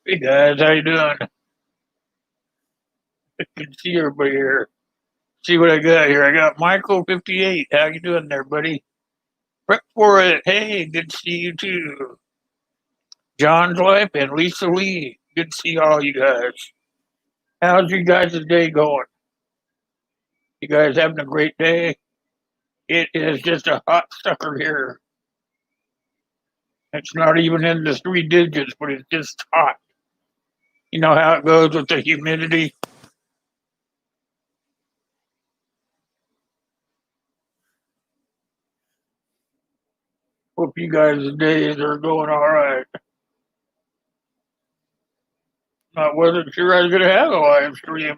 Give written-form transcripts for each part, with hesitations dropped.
Hey guys, how you doing? Good to see everybody here. See what I got here. I got Michael 58. How you doing there, buddy? Prep for it. Hey, good to see you too. John's Life and Lisa Lee. Good to see all you guys. How's you guys' day going? You guys having a great day? It is just a hot sucker here. It's not even in the three digits, but it's just hot. You know how it goes with the humidity? Hope you guys' days are going all right. I wasn't sure I was going to have a live stream.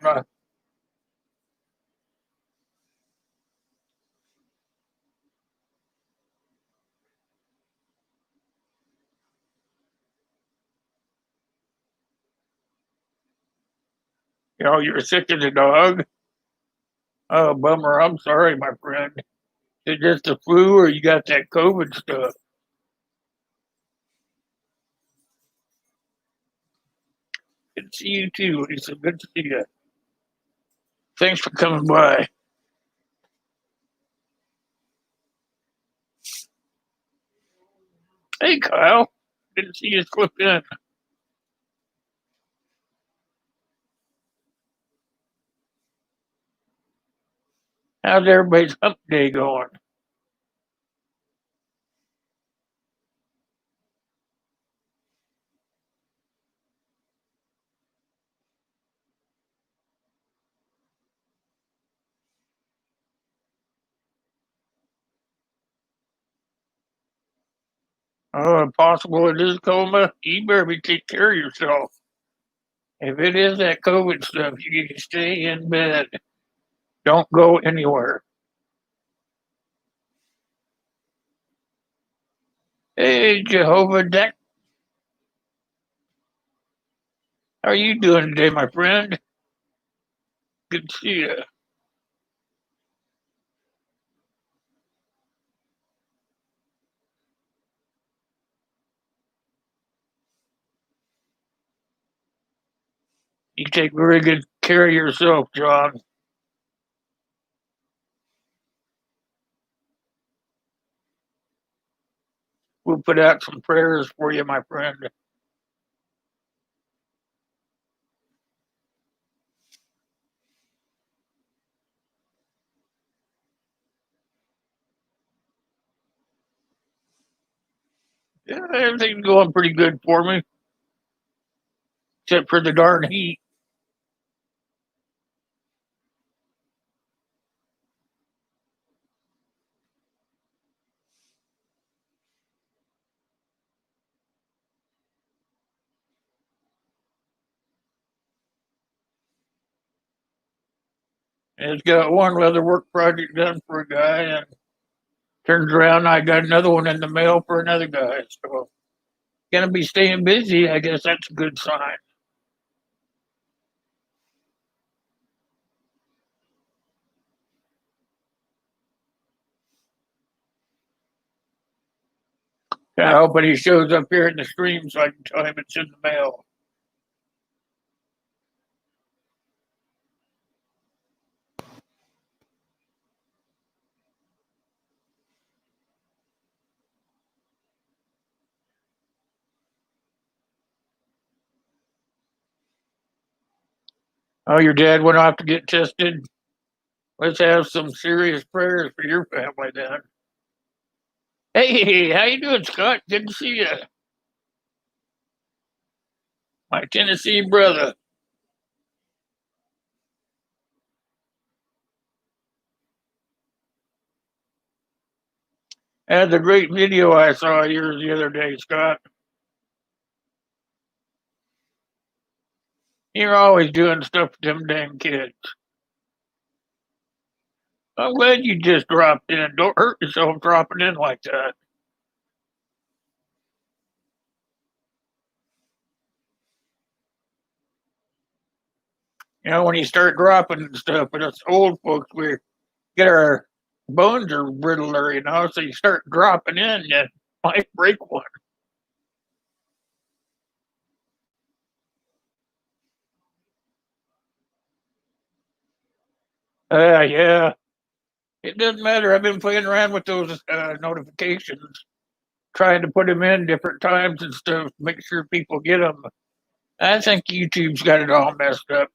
You're sick as a dog. Oh, bummer. I'm sorry, my friend. Is it just the flu or you got that COVID stuff? Good to see you too, Lisa. Good to see you. Thanks for coming by. Hey, Kyle. Good to see you slip in. How's everybody's hump day going? Oh, possible it is coma. You better be take care of yourself. If it is that COVID stuff, you need to stay in bed. Don't go anywhere. Hey, Jehovah Deck. How are you doing today, my friend? Good to see you. You take very good care of yourself, John. We'll put out some prayers for you, my friend. Yeah, everything's going pretty good for me, except for the darn heat. And it's got one leather work project done for a guy, and turns around, I got another one in the mail for another guy. So, gonna be staying busy. I guess that's a good sign. I hope when he shows up here in the stream so I can tell him it's in the mail. Oh, your dad went off to get tested. Let's have some serious prayers for your family then. Hey, how you doing, Scott? Good to see you. My Tennessee brother. That's a great video I saw of yours the other day, Scott. You're always doing stuff with them damn kids. I'm glad you just dropped in. Don't hurt yourself dropping in like that. When you start dropping stuff, and us old folks, we get our bones are brittler, so you start dropping in, you might break one. Yeah. It doesn't matter. I've been playing around with those notifications, trying to put them in different times and stuff, make sure people get them. I think YouTube's got it all messed up.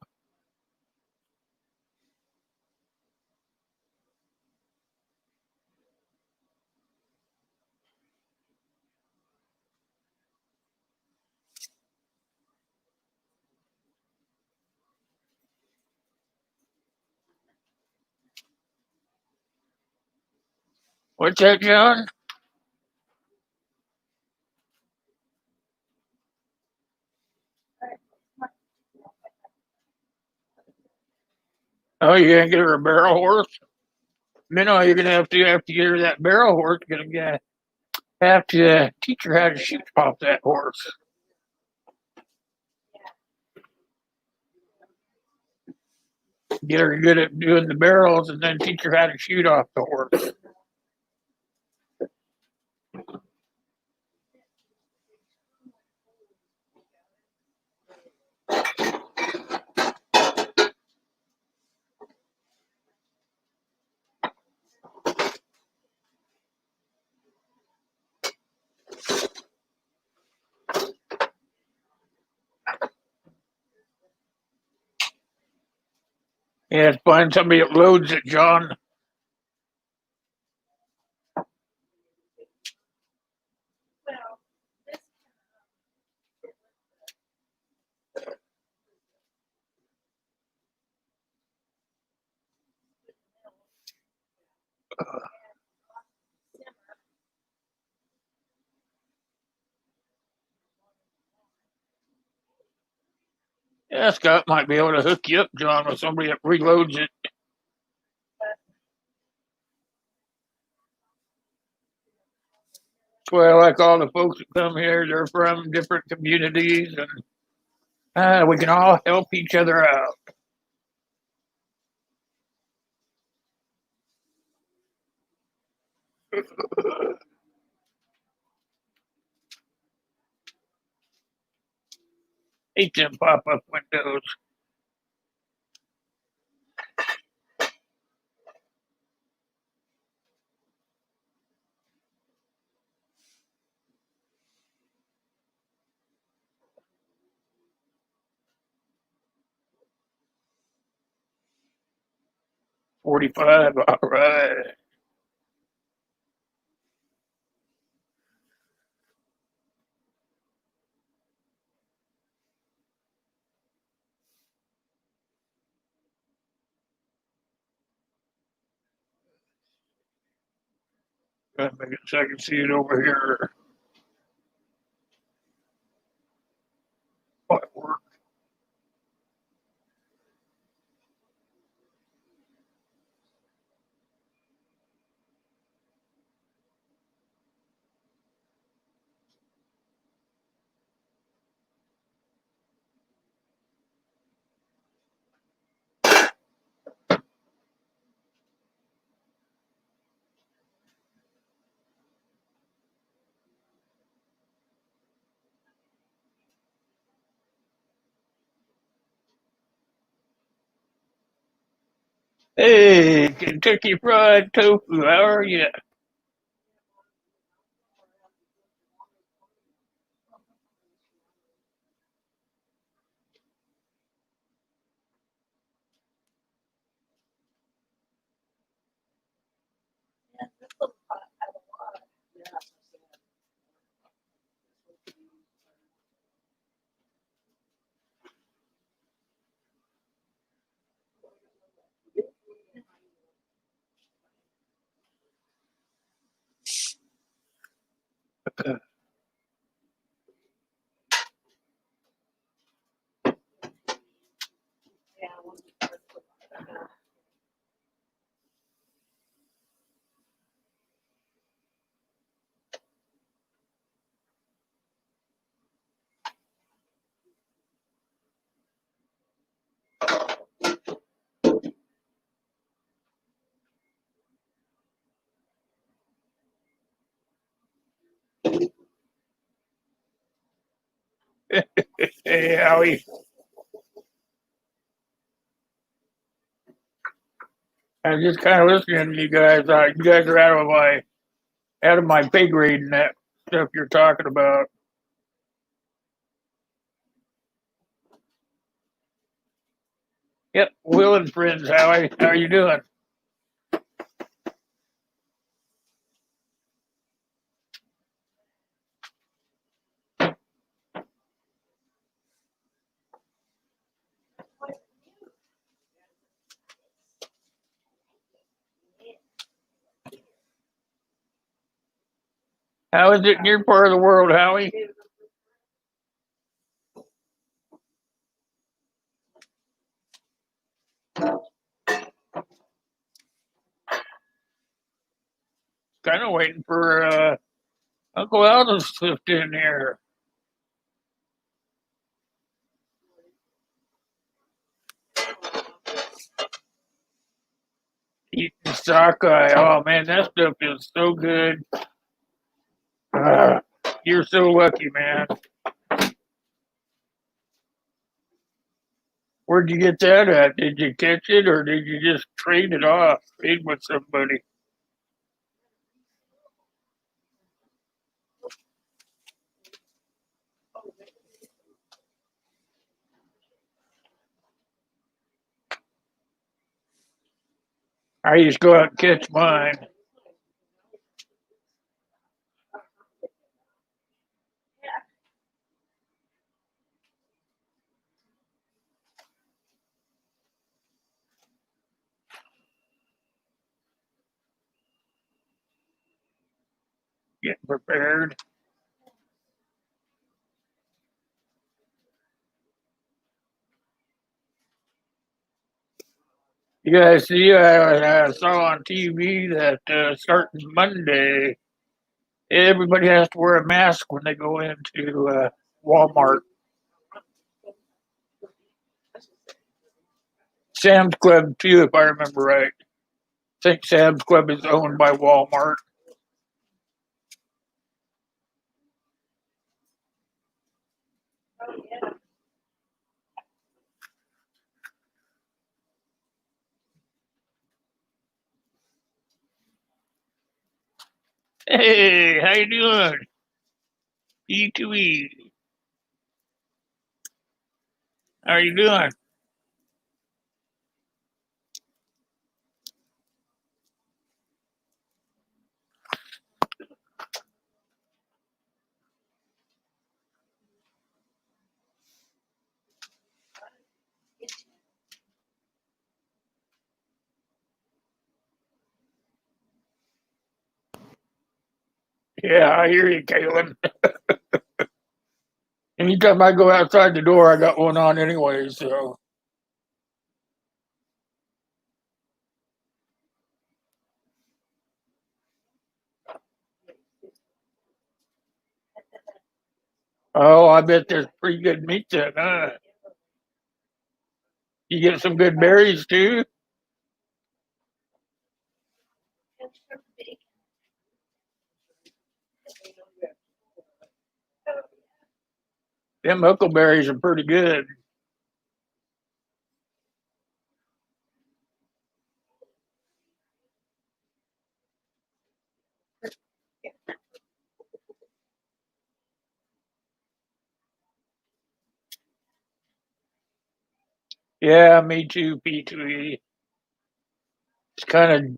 What's that, John? Oh, you gonna get her a barrel horse? No, you're gonna have to get her that barrel horse. You're gonna have to teach her how to shoot off that horse. Get her good at doing the barrels, and then teach her how to shoot off the horse. Yeah, find somebody that loads it, John. Yeah, Scott might be able to hook you up, John, with somebody that reloads it. Well, like all the folks that come here, they're from different communities, and we can all help each other out. Hate them pop up windows. $45. All right. Let me get so I can see it over here. What work? 'Hey, Kentucky Fried Tofu, how are you?' Hey, Howie. I'm just kind of listening to you guys. You guys are out of my pay grade and that stuff you're talking about. Yep, Will and friends. How are you doing? How is it in your part of the world, Howie? Kind of waiting for Uncle Aldous to shift in here. Eating sockeye. Oh man, that stuff is so good. Uh, you're so lucky, man. Where'd you get that at? Did you catch it or did you just trade it off? Trade with somebody? I used to go out and catch mine. Getting prepared. You guys see, I saw on TV that starting Monday, everybody has to wear a mask when they go into Walmart. Sam's Club, too, if I remember right. I think Sam's Club is owned by Walmart. Hey, how you doing? E2E. How you doing? Yeah, I hear you, Caitlin. Anytime I go outside the door, I got one on anyway. So, oh, I bet there's pretty good meat then, huh? You get some good berries too. Them huckleberries are pretty good. Yeah, me too, P2E. It's kind of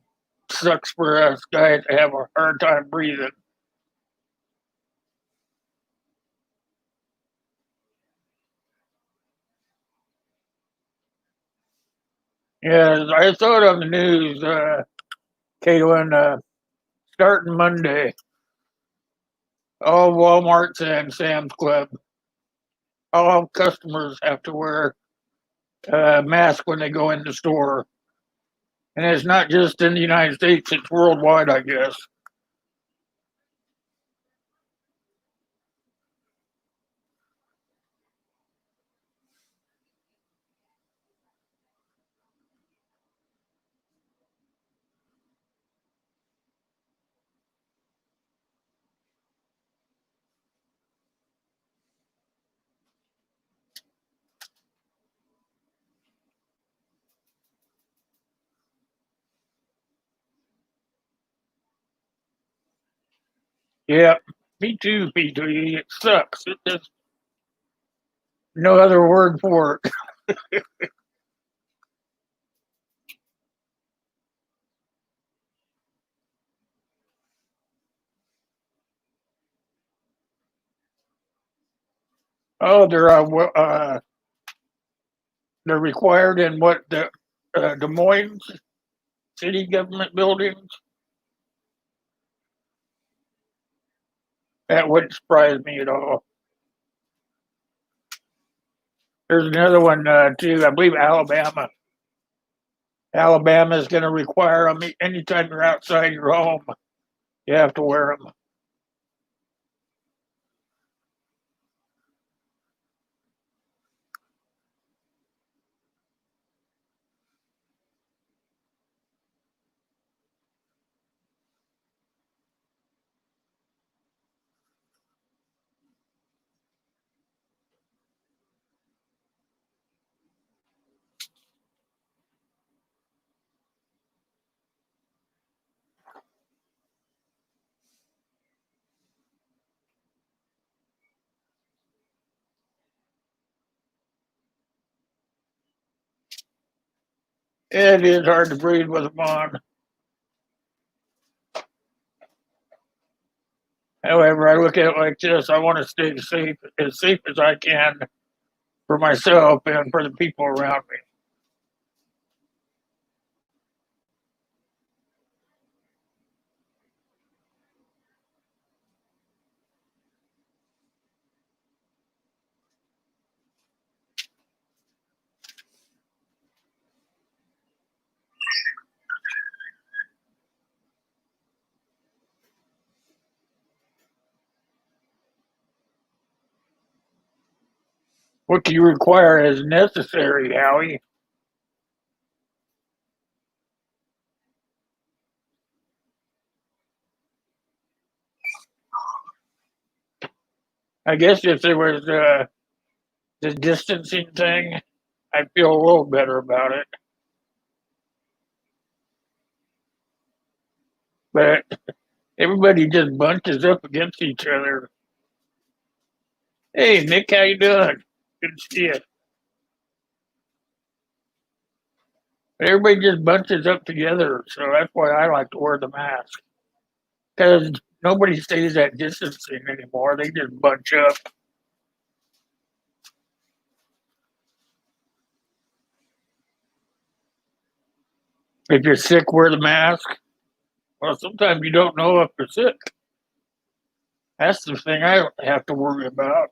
sucks for us guys to have a hard time breathing. Yeah, I saw it on the news, Caitlin, starting Monday, all Walmarts and Sam's Club, all customers have to wear a mask when they go in the store. And it's not just in the United States, it's worldwide, I guess. Yeah, me too, P3. It sucks. It just no other word for it. Oh, they're required in what the Des Moines city government buildings. That wouldn't surprise me at all. There's another one too. I believe Alabama. Alabama is going to require them anytime you're outside your home. You have to wear them. It is hard to breathe with them on. However, I look at it like this: I want to stay safe as I can for myself and for the people around me. What do you require as necessary, Howie? I guess if there was the distancing thing, I'd feel a little better about it. But everybody just bunches up against each other. Hey, Nick, how you doing? Good to see you. Everybody just bunches up together, so that's why I like to wear the mask. Because nobody stays at distancing anymore. They just bunch up. If you're sick, wear the mask. Well, sometimes you don't know if you're sick. That's the thing I don't have to worry about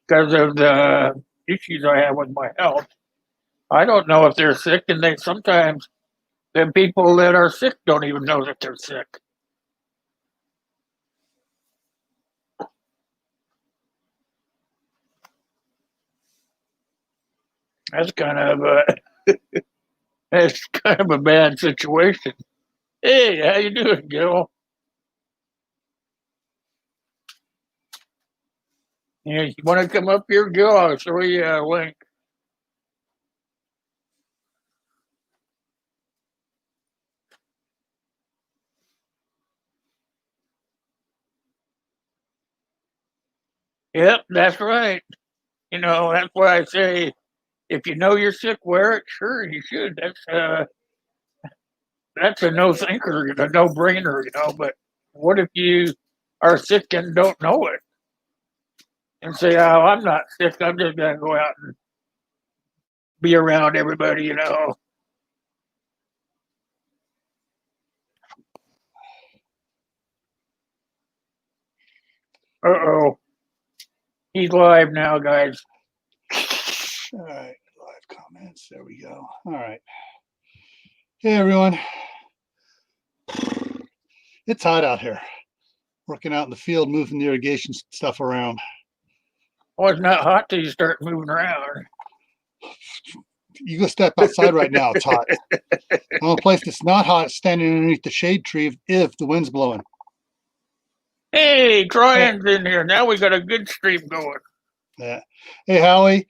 because of the issues I have with my health. I don't know if they're sick, and they sometimes the people that are sick don't even know that they're sick. That's kind of a that's kind of a bad situation. Hey, how you doing, Gil? Yeah, you want to come up here, Gil? I'll show you a link. Yep, that's right. That's why I say if you know you're sick, wear it. Sure, you should. That's a no thinker, a no brainer. But what if you are sick and don't know it and say, "Oh, I'm not sick. I'm just gonna go out and be around everybody." Oh, he's live now, guys. All right, live comments. There we go. All right. Hey, everyone. It's hot out here. Working out in the field, moving the irrigation stuff around. Oh, it's not hot till you start moving around. You go step outside right now. It's hot. The only place that's not hot is standing underneath the shade tree if the wind's blowing. Hey, Troyan's in here. Now we got a good stream going. Yeah. Hey, Howie.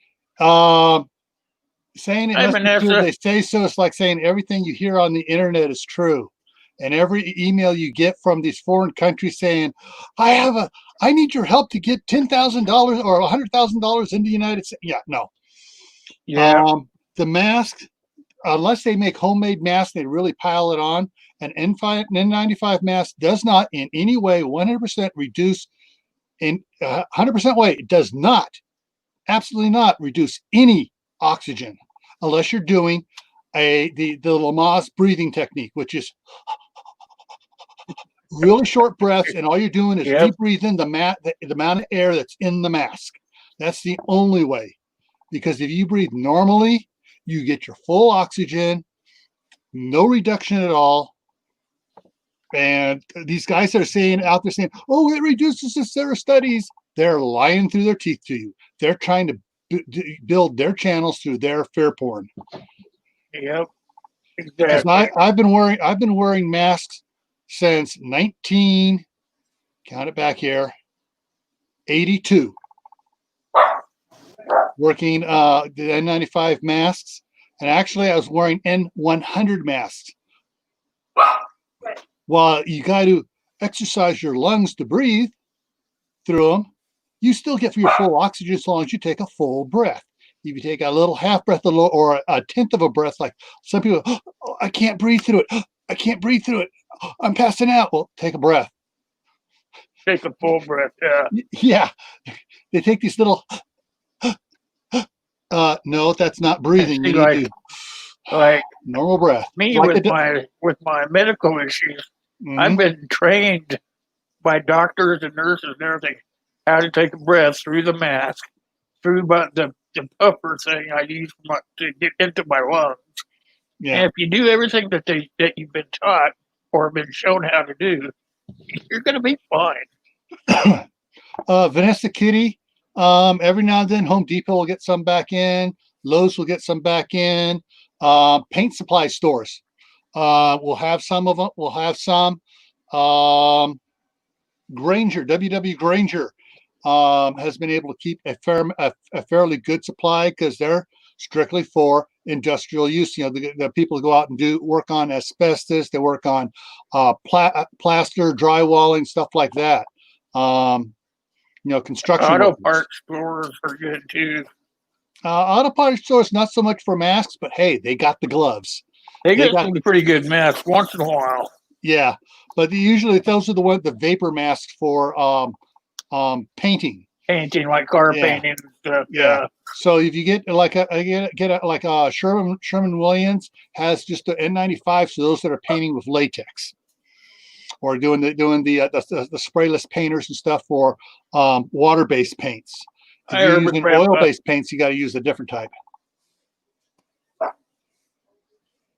Saying it Hi, must be true. Vanessa. They say so. It's like saying everything you hear on the internet is true. and every email you get from these foreign countries saying, I need your help to get $10,000 or $100,000 in the United States. Yeah, no. Yeah. The mask, unless they make homemade masks, they really pile it on. An N95 mask does not in any way 100% reduce in 100% way. It does not, absolutely not reduce any oxygen unless you're doing the Lamaze breathing technique, which is really short breaths, and all you're doing is Yep. rebreathing the amount of air that's in the mask. That's the only way, because if you breathe normally, you get your full oxygen, no reduction at all. And these guys that are saying out there saying, "Oh, it reduces the serum studies," they're lying through their teeth to you. They're trying to build their channels through their fear porn. Yep. Because Exactly. I've been wearing masks since 19, count it back here, 82. Working the N95 masks, and actually I was wearing N100 masks. While you got to exercise your lungs to breathe through them, you still get your full oxygen as long as you take a full breath. If you take a little half breath or a tenth of a breath, like some people, "Oh, I can't breathe through it. I can't breathe through it. I'm passing out." Well, take a breath. Take a full breath. Yeah. Yeah, they take these little. No, that's not breathing. See, You need like to normal breath. me Like with my medical issues, I've Mhm. been trained by doctors and nurses and everything how to take a breath through the mask, through the puffer thing I use to get into my lungs. Yeah. And if you do everything that you've been taught or been shown how to do, you're going to be fine. Vanessa Kitty, every now and then Home Depot will get some back in, Lowe's will get some back in, paint supply stores will have some of them. We'll have some. Granger, WW Granger, has been able to keep a fairly good supply because they're strictly for industrial use. You know, the people go out and do work on asbestos, they work on plaster, drywalling, stuff like that. Construction Auto workers. parts stores are good too. Auto parts stores, not so much for masks, but hey, they got the gloves. They get some pretty good masks once in a while. Yeah, but usually those are the vapor masks for painting. Painting, like car painting and stuff. Yeah. So if you get like a Sherman Williams has just the N95, so those that are painting with latex or doing the sprayless painters and stuff for water-based paints. If you're using oil-based paints, you got to use a different type.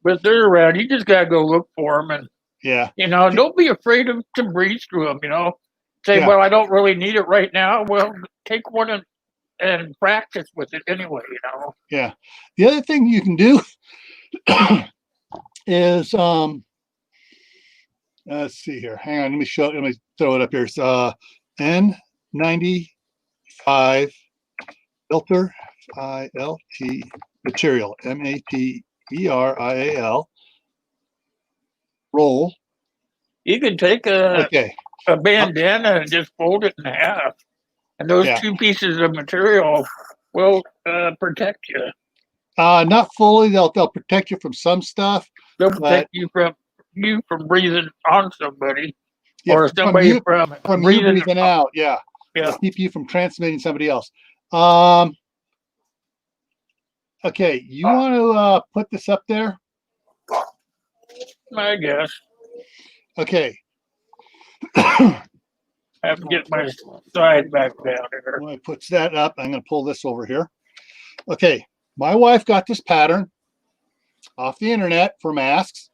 But they're around. You just got to go look for them, and yeah, don't be afraid to breathe through them. Say, well, I don't really need it right now. Well, take one and practice with it anyway. Yeah. The other thing you can do is let's see here. Hang on, let me throw it up here. It's N95 filter ILT material material roll. You can take a bandana and just fold it in half, and those two pieces of material will protect you. Not fully. They'll protect you from some stuff. They'll protect you from breathing on somebody, or somebody from breathing out. Yeah. They'll keep you from transmitting somebody else. Okay, you want to put this up there? I guess. Okay. I have to get my side back down here. When I put that up, I'm going to pull this over here. Okay, my wife got this pattern off the internet for masks.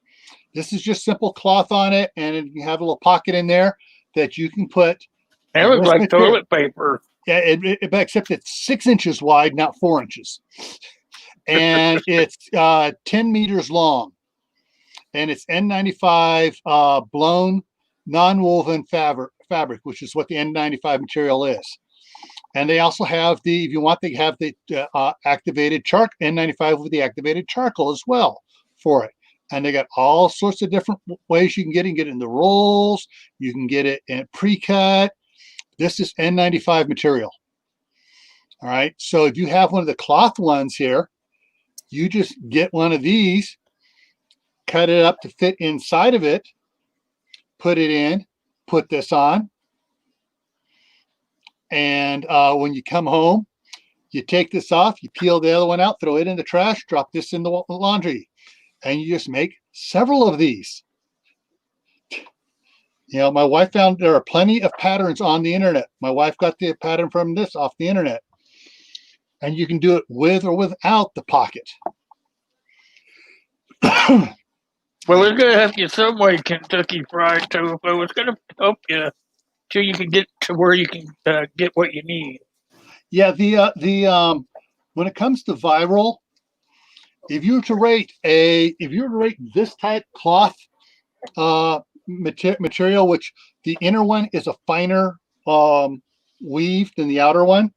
This is just simple cloth on it, and you have a little pocket in there that you can put. It looks like toilet paper. Yeah, except it's 6 inches wide, not 4 inches. And it's 10 meters long. And it's N95 blown, non-woven fabric, which is what the N95 material is. And they also have if you want, they have the activated N95 with the activated charcoal as well for it. and they got all sorts of different ways you can get it. You can get it in the rolls. You can get it in pre-cut. This is N95 material. All right. So if you have one of the cloth ones here, you just get one of these, cut it up to fit inside of it, put it in, put this on. And when you come home, you take this off, you peel the other one out, throw it in the trash, drop this in the laundry, and you just make several of these. You know, my wife found there are plenty of patterns on the internet. My wife got the pattern from this off the internet. And you can do it with or without the pocket. Well, we're gonna have you some way Kentucky Fried Tofu. It's gonna help you till you can get to where you can get what you need. Yeah, the when it comes to viral, if you were to rate this type cloth material, which the inner one is a finer weave than the outer one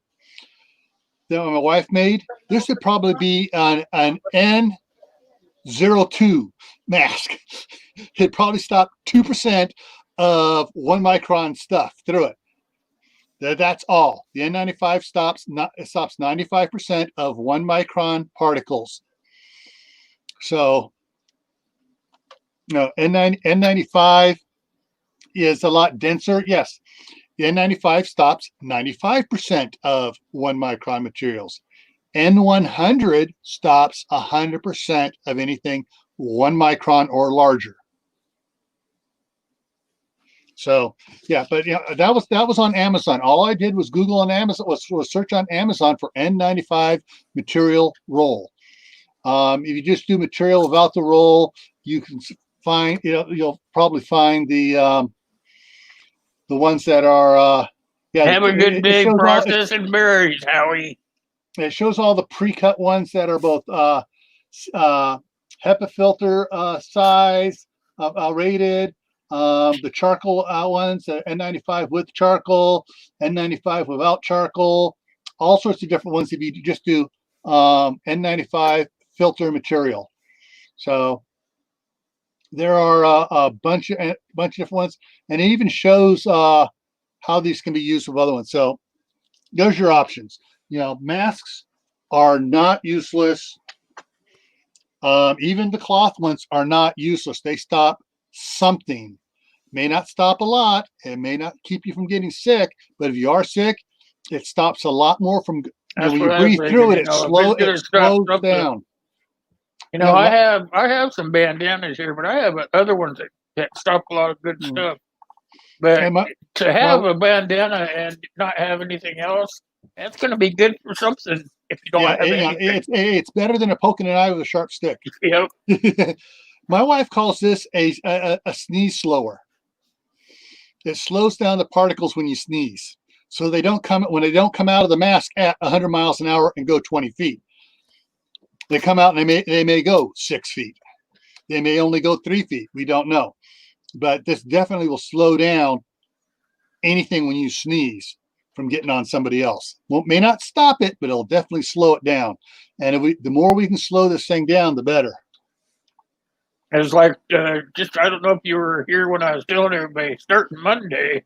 that my wife made, this would probably be an N02 mask. It'd probably stop 2% of 1 micron stuff through it. That's all. The N95 stops 95% of 1 micron particles. So, no, N95 is a lot denser. Yes, the N95 stops 95% of 1 micron materials. N100 stops 100% of anything 1 micron or larger. So yeah, but that was on Amazon. All I did was Google on Amazon, was search on Amazon for N95 material roll. If you just do material without the roll, you can find, you'll probably find the ones that are Have a good day processing berries, Howie. It shows all the pre-cut ones that are both HEPA filter size rated. The charcoal ones, N95 with charcoal, N95 without charcoal, all sorts of different ones if you just do N95 filter material. So there are a bunch of different ones, and it even shows how these can be used with other ones. So there's your options. Masks are not useless. Even the cloth ones are not useless. They stop something. May not stop a lot. It may not keep you from getting sick, but if you are sick, it stops a lot more from when you breathe through it. It slows down. I have some bandanas here, but I have other ones that stop a lot of good stuff. But to have a bandana and not have anything else, that's going to be good for something. If you don't have anything, it's better than a poking an eye with a sharp stick. Yep. My wife calls this a sneeze slower. It slows down the particles when you sneeze, so they don't come out of the mask at 100 miles an hour and go 20 feet. They come out and they may go 6 feet. They may only go 3 feet. We don't know, but this definitely will slow down anything when you sneeze from getting on somebody else. May not stop it, but it'll definitely slow it down. And the more we can slow this thing down, the better. It's like, I don't know if you were here when I was telling everybody, starting Monday,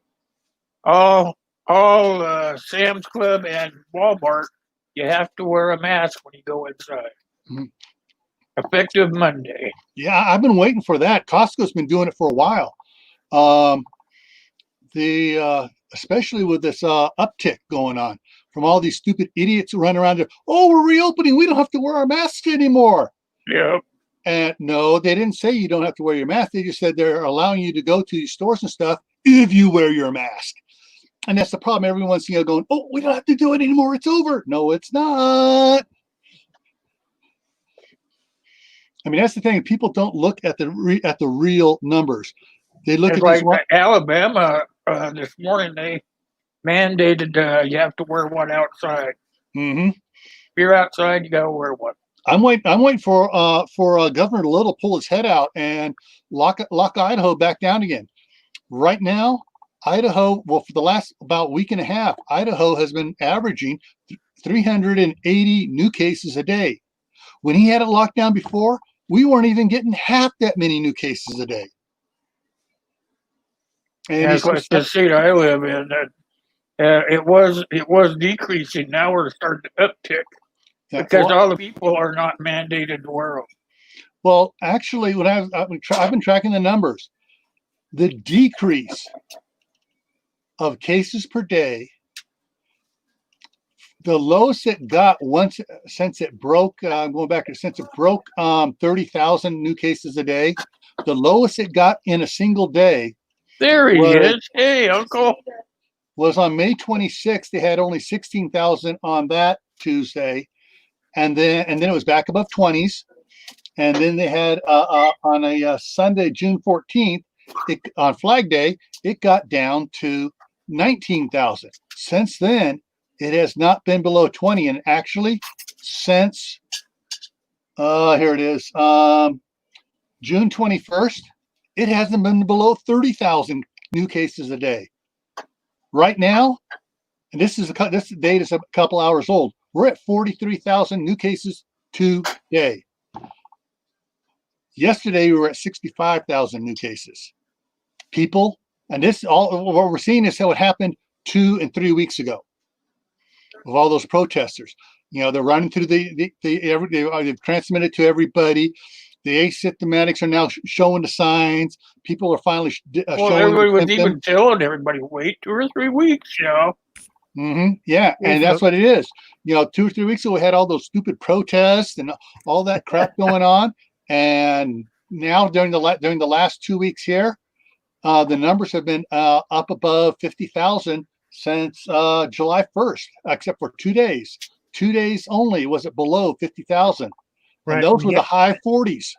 all Sam's Club and Walmart, you have to wear a mask when you go inside. Mm-hmm. Effective Monday. Yeah, I've been waiting for that. Costco's been doing it for a while. Especially with this uptick going on from all these stupid idiots who run around there. Oh, we're reopening. We don't have to wear our masks anymore. Yep. And no, they didn't say you don't have to wear your mask. They just said they're allowing you to go to these stores and stuff if you wear your mask. And that's the problem. Everyone's going, oh, we don't have to do it anymore. It's over. No, it's not. I mean, that's the thing. People don't look at the real numbers. They look at like Alabama this morning. They mandated you have to wear one outside. Mm-hmm. If you're outside, you got to wear one. I'm waiting for Governor Little to pull his head out and lock Idaho back down again. Right now, Idaho, for the last about week and a half, Idaho has been averaging 380 new cases a day. When he had it locked down before, we weren't even getting half that many new cases a day. And And of course, the state I live in, it was decreasing. Now we're starting to uptick because all the people are not mandated to wear them. Well, actually, when I've been tracking the numbers, the decrease of cases per day, the lowest it got since it broke 30,000 new cases a day. The lowest it got in a single day. There he is. Hey, Uncle. Was on May 26th. They had only 16,000 on that Tuesday, and then it was back above 20s. And then they had on a Sunday, June 14th, on Flag Day, it got down to 19,000. Since then, it has not been below 20. And actually, since, here it is, June 21st, it hasn't been below 30,000 new cases a day. Right now, and this data is a couple hours old, we're at 43,000 new cases today. Yesterday, we were at 65,000 new cases. People, and what we're seeing is how it happened 2 and 3 weeks ago. Of all those protesters, they're running through they've transmitted to everybody. The asymptomatics are now showing the signs. People are finally showing. Everybody was even telling everybody, wait 2 or 3 weeks, Mm-hmm. Yeah, and that's what it is. 2 or 3 weeks ago, we had all those stupid protests and all that crap going on, and now during the last 2 weeks here, the numbers have been up above 50,000 since July 1st, except for 2 days. 2 days only was it below 50,000. Right. And those were the high 40s.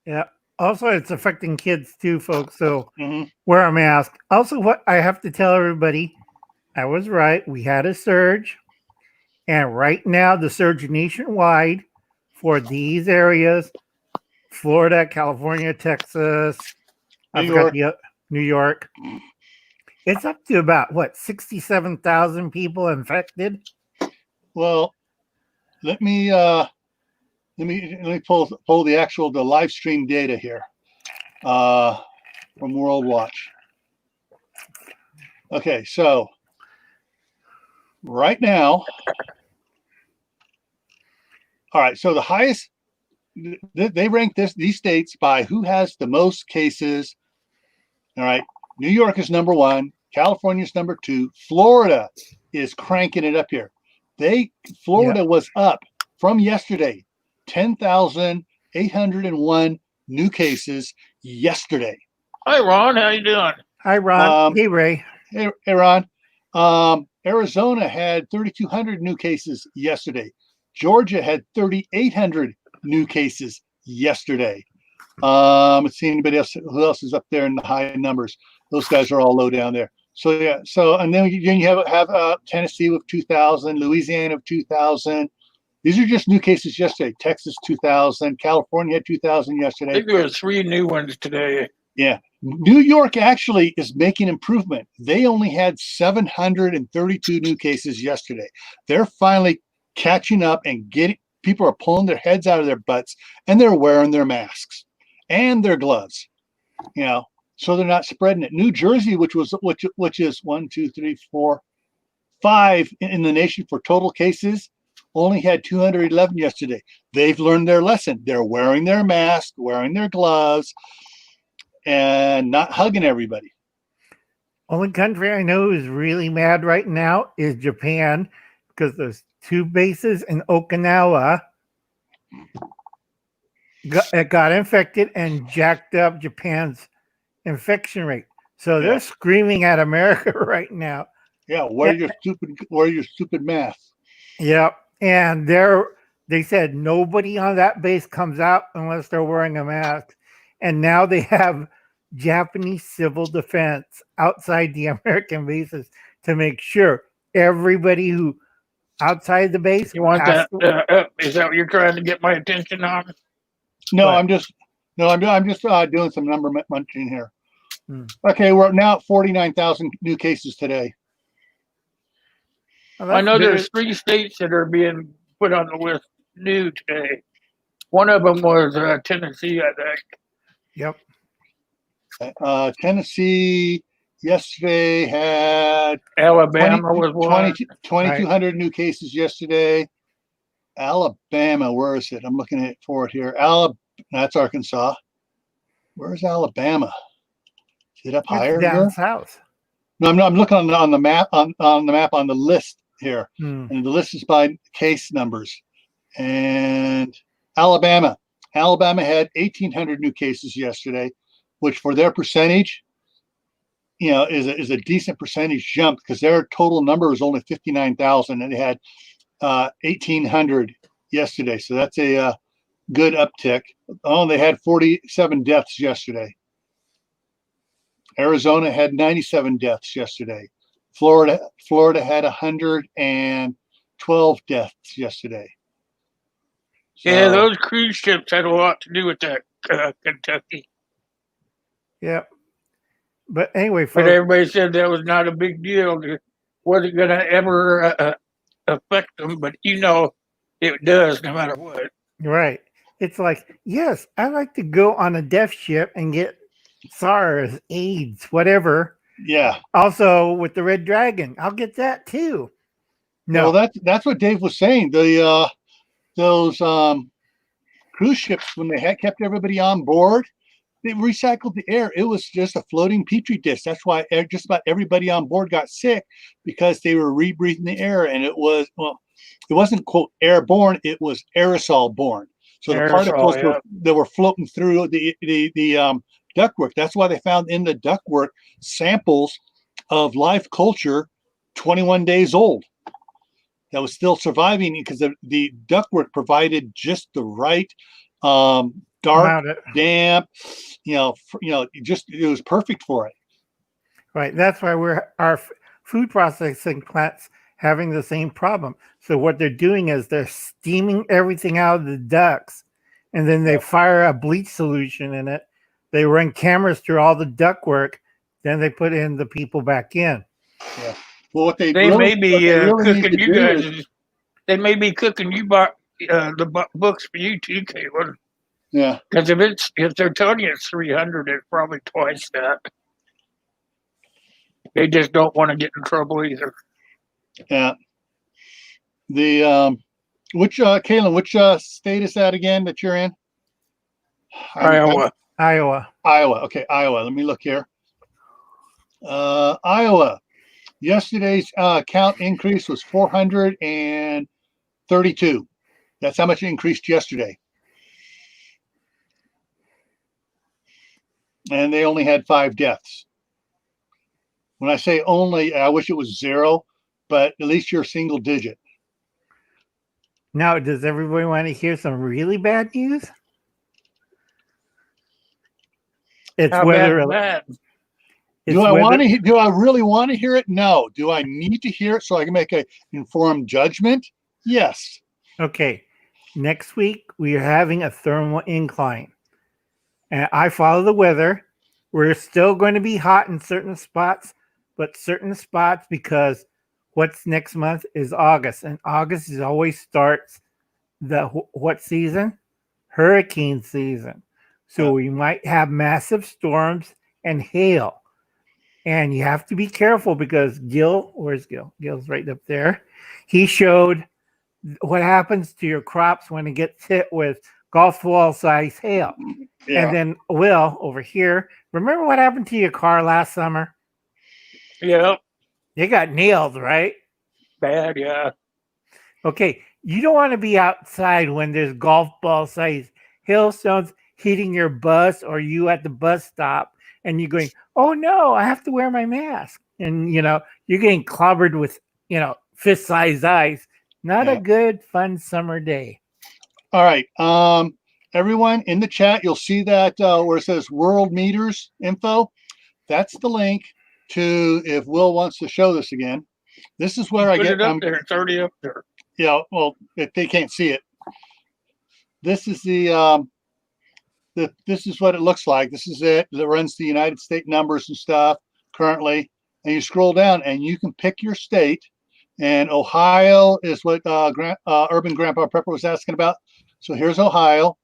Yeah. Also, it's affecting kids too, folks. So wear a mask. Also, what I have to tell everybody, I was right. We had a surge. And right now, the surge nationwide for these areas, Florida, California, Texas, New York. It's up to about, 67,000 people infected? Well, let me pull the live stream data here from World Watch. Okay, so right now, all right. So the highest, they rank these states by who has the most cases. All right, New York is number 1, California is number 2, Florida is cranking it up here. Florida was up from yesterday. 10,801 new cases yesterday. Hi, Ron. How you doing? Hi, Ron. Hey, Ray. Hey, Ron. Arizona had 3,200 new cases yesterday. Georgia had 3,800 new cases yesterday. Let's see anybody else. Who else is up there in the high numbers? Those guys are all low down there. So yeah. So and then you have Tennessee with 2,000, Louisiana with 2,000. These are just new cases yesterday. Texas, 2,000. California had 2,000 yesterday. I think there were 3 new ones today. Yeah. New York actually is making improvement. They only had 732 new cases yesterday. They're finally catching up and people are pulling their heads out of their butts, and they're wearing their masks and their gloves, so they're not spreading it. New Jersey, which is 1, 2, 3, 4, 5 in the nation for total cases, only had 211 yesterday. They've learned their lesson. They're wearing their mask, wearing their gloves, and not hugging everybody. Only country I know is really mad right now is Japan, because there's 2 bases in Okinawa got infected and jacked up Japan's infection rate. So they're screaming at America right now. Yeah, wear your stupid mask. Yeah. And they said nobody on that base comes out unless they're wearing a mask. And now they have Japanese civil defense outside the American bases to make sure everybody who outside the base. You want that? Is that what you're trying to get my attention on? No, I'm just doing some number munching here. Okay, we're now at 49,000 new cases today. I know there's 3 states that are being put on the list new today. One of them was Tennessee, I think. Yep. Tennessee yesterday had Alabama was one. 2,200 new cases yesterday. Alabama, where is it? I'm looking for it here. That's Arkansas. Where's Alabama? Is it up higher It's down here? south. No, I'm looking on the map on the map on the list here, Hmm. and the list is by case numbers. And Alabama had 1,800 new cases yesterday, which for their percentage, is a decent percentage jump because their total number was only 59,000, and they had 1,800 yesterday. So that's a good uptick. Oh, they had 47 deaths yesterday. Arizona had 97 deaths yesterday. Florida had 112 deaths yesterday. So, Yeah, those cruise ships had a lot to do with that, Kentucky. Yep. But anyway, But folks, everybody said that was not a big deal. It wasn't going to ever affect them, but it does no matter what. right. It's like, yes, I like to go on a death ship and get SARS, AIDS, whatever. yeah. Also with the Red Dragon, I'll get that too. No, Well, that's what Dave was saying. Those cruise ships, when they had kept everybody on board, they recycled the air. It was just a floating petri dish. That's why just about everybody on board got sick, because they were rebreathing the air, and it wasn't quote airborne. It was aerosol borne. So the particles that were floating through the ductwork. That's why they found in the ductwork samples of live culture 21 days old that was still surviving, because the ductwork provided just the right dark, damp, it was perfect for it. Right. That's why our food processing plants having the same problem. So what they're doing is they're steaming everything out of the ducts, and then they fire a bleach solution in it. They run cameras through all the ductwork. Then they put in the people back in. Yeah. Well, what they may be cooking you guys. Is, they may be cooking you the books for you too, Caitlin. Yeah. Because if they're telling you it's 300, it's probably twice that. They just don't want to get in trouble either. Yeah. The Kaylin, which state is that again that you're in? Iowa. Iowa. Okay, Iowa. Let me look here. Iowa. Yesterday's count increase was 432. That's how much it increased yesterday. And they only had 5 deaths. When I say only, I wish it was 0, but at least you're single digit. Now, does everybody want to hear some really bad news? It's How whether bad? Do I really want to hear it? No. Do I need to hear it so I can make an informed judgment? Yes. Okay. Next week, we are having a thermal incline. And I follow the weather. We're still going to be hot in certain spots, but certain spots, because what's next month is August. And August always starts the what season? Hurricane season. So we might have massive storms and hail. And you have to be careful, because where's Gil? Gil's right up there. He showed what happens to your crops when it gets hit with golf ball size hail. Yeah. And then Will over here, remember what happened to your car last summer? Yeah. You got nailed, right? Bad, yeah. Okay. You don't want to be outside when there's golf ball size hailstones hitting your bus, or you at the bus stop, and you're going, oh no, I have to wear my mask. And you're getting clobbered with, fist size ice. Not a good, fun summer day. All right. Everyone in the chat, you'll see that where it says world meters info. That's the link to, if Will wants to show this again. This is where I get it up there. It's already up there. Yeah. Well, they can't see it. This is this is what it looks like. This is it. That runs the United States numbers and stuff currently. And you scroll down and you can pick your state. And Ohio is what Urban Grandpa Prepper was asking about. So here's Ohio.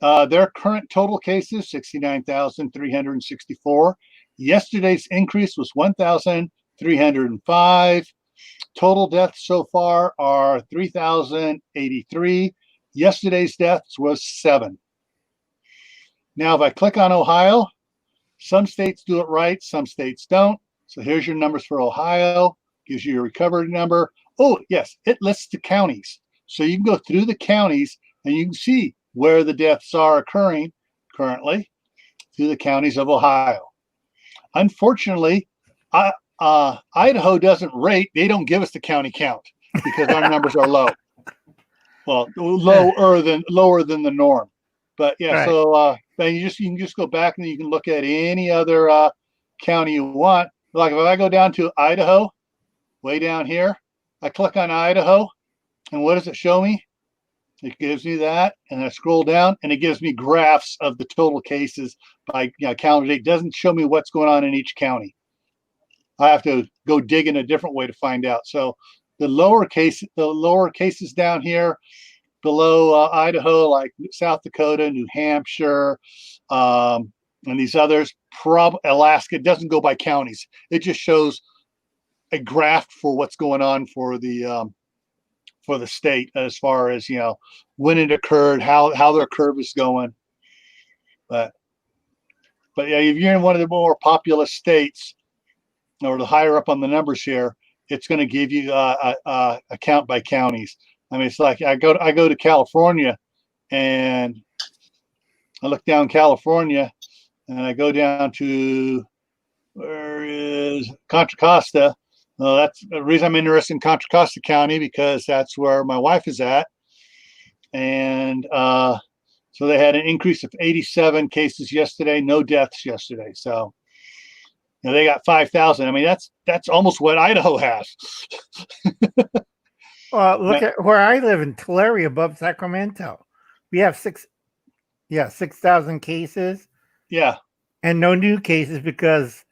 Their current total cases, 69,364. Yesterday's increase was 1,305. Total deaths so far are 3,083. Yesterday's deaths was 7. Now, if I click on Ohio, some states do it right, some states don't. So here's your numbers for Ohio, gives you your recovery number. Oh, yes, it lists the counties. So you can go through the counties and you can see where the deaths are occurring currently through the counties of Ohio. Unfortunately, Idaho doesn't rate. They don't give us the county count because our numbers are low. Well, lower than the norm. But yeah, Right. so then you can just go back and you can look at any other county you want. Like if I go down to Idaho, way down here, I click on Idaho, and what does it show me? It gives me that, and I scroll down, and it gives me graphs of the total cases by calendar date. It doesn't show me what's going on in each county. I have to go dig in a different way to find out. So the lower cases down here below Idaho, like South Dakota, New Hampshire, and these others, Alaska, it doesn't go by counties. It just shows a graph for what's going on for the state as far as when it occurred, how their curve is going. But yeah, if you're in one of the more populous states or the higher up on the numbers here, it's going to give you a count by counties. I mean, it's like I go to California and I look down California and I go down to where is Contra Costa. Well, that's the reason I'm interested in Contra Costa County, because that's where my wife is at. And so they had an increase of 87 cases yesterday, no deaths yesterday. So they got 5,000. I mean, that's almost what Idaho has. Well, look at where I live in Tulare, above Sacramento. We have 6,000 cases. Yeah. And no new cases because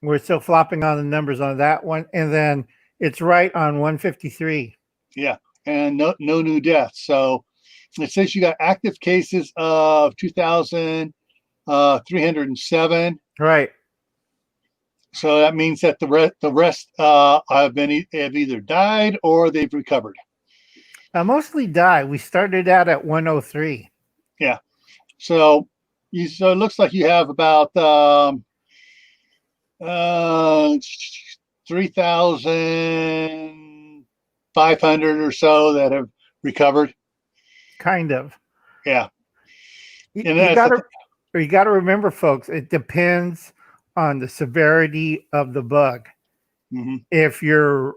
we're still flopping on the numbers on that one. And then it's right on 153. Yeah. And no new deaths. So it says you got active cases of 2,307. Right. So that means that the rest have either died or they've recovered. Mostly died. We started out at 103. Yeah. So it looks like you have about 3,500 or so that have recovered. Kind of. Yeah. You got to remember, folks, it depends on the severity of the bug. Mm-hmm. If you're